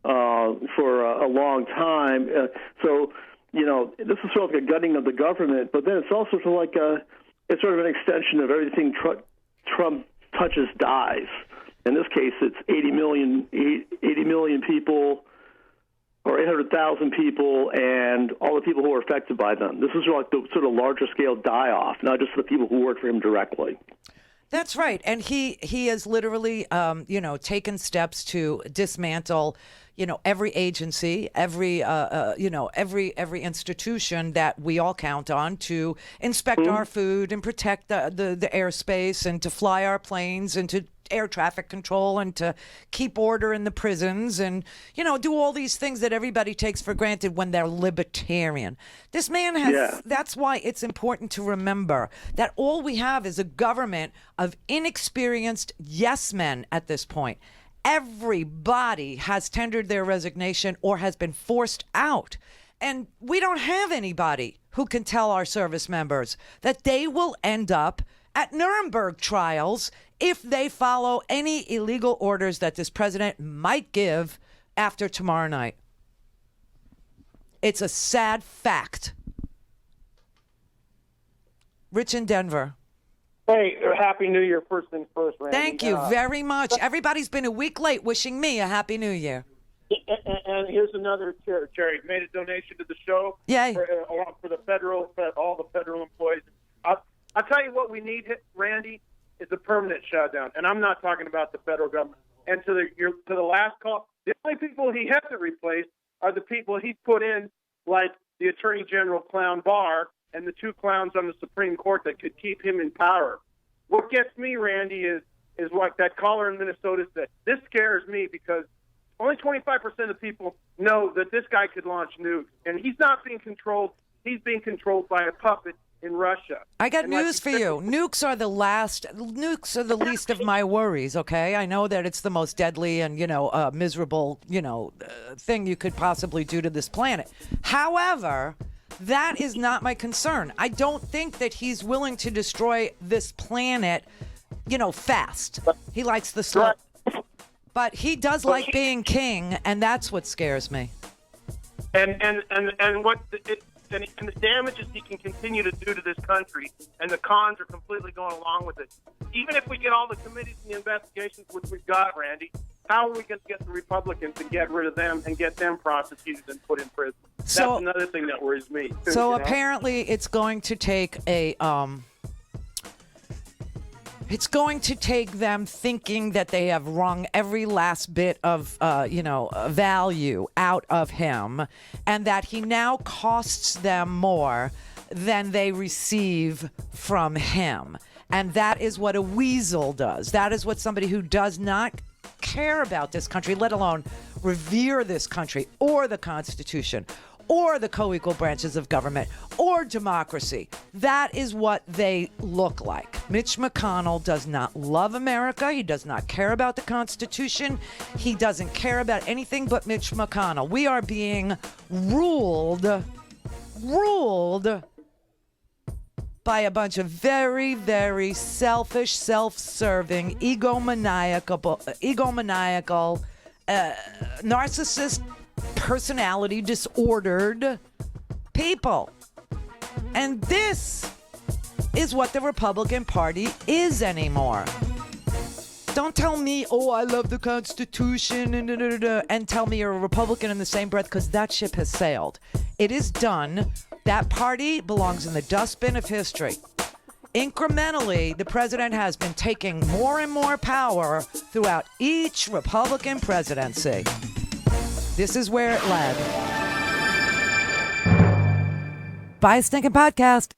for a long time. This is sort of like a gutting of the government, but then it's also sort of like it's sort of an extension of everything Trump touches dies. In this case, it's 80 million people or 800,000 people and all the people who are affected by them. This is like the sort of larger scale die-off, not just the people who work for him directly. That's right. And he has literally, taken steps to dismantle every agency, every institution that we all count on to inspect our food and protect the airspace and to fly our planes and to air traffic control and to keep order in the prisons and, do all these things that everybody takes for granted when they're libertarian. This man has, that's why it's important to remember that all we have is a government of inexperienced yes men at this point. Everybody has tendered their resignation or has been forced out. And we don't have anybody who can tell our service members that they will end up at Nuremberg trials if they follow any illegal orders that this president might give after tomorrow night. It's a sad fact. Rich in Denver. Hey, Happy New Year, first things first, Randy. Thank you very much. Everybody's been a week late wishing me a Happy New Year. And here's another charity. Made a donation to the show. Yay. For all the federal employees. I'll tell you what we need, Randy, is a permanent shutdown. And I'm not talking about the federal government. And to the last call, the only people he hasn't replaced are the people he's put in, like the Attorney General Clown Barr and the two clowns on the Supreme Court that could keep him in power. What gets me, Randy, is is what that caller in Minnesota said. This scares me because only 25% of people know that this guy could launch nukes, and he's not being controlled. He's being controlled by a puppet in Russia. I got news for you. Nukes are the least of my worries, okay? I know that it's the most deadly and, miserable, thing you could possibly do to this planet. However, that is not my concern. I don't think that he's willing to destroy this planet, fast. He likes the slow. But he does like being king, and that's what scares me. And the damages he can continue to do to this country, and the cons are completely going along with it. Even if we get all the committees and the investigations, which we've got, Randy, how are we going to get the Republicans to get rid of them and get them prosecuted and put in prison? That's another thing that worries me. So apparently it's going to take It's going to take them thinking that they have wrung every last bit of, value out of him, and that he now costs them more than they receive from him. And that is what a weasel does. That is what somebody who does not care about this country, let alone revere this country or the Constitution or the co-equal branches of government, or democracy. That is what they look like. Mitch McConnell does not love America. He does not care about the Constitution. He doesn't care about anything but Mitch McConnell. We are being ruled by a bunch of very, very selfish, self-serving, egomaniacal, narcissist, personality disordered people. And this is what the Republican Party is anymore. Don't tell me, I love the Constitution, and tell me you're a Republican in the same breath, because that ship has sailed. It is done. That party belongs in the dustbin of history. Incrementally, the president has been taking more and more power throughout each Republican presidency. This is where it led. Buy a stinking podcast.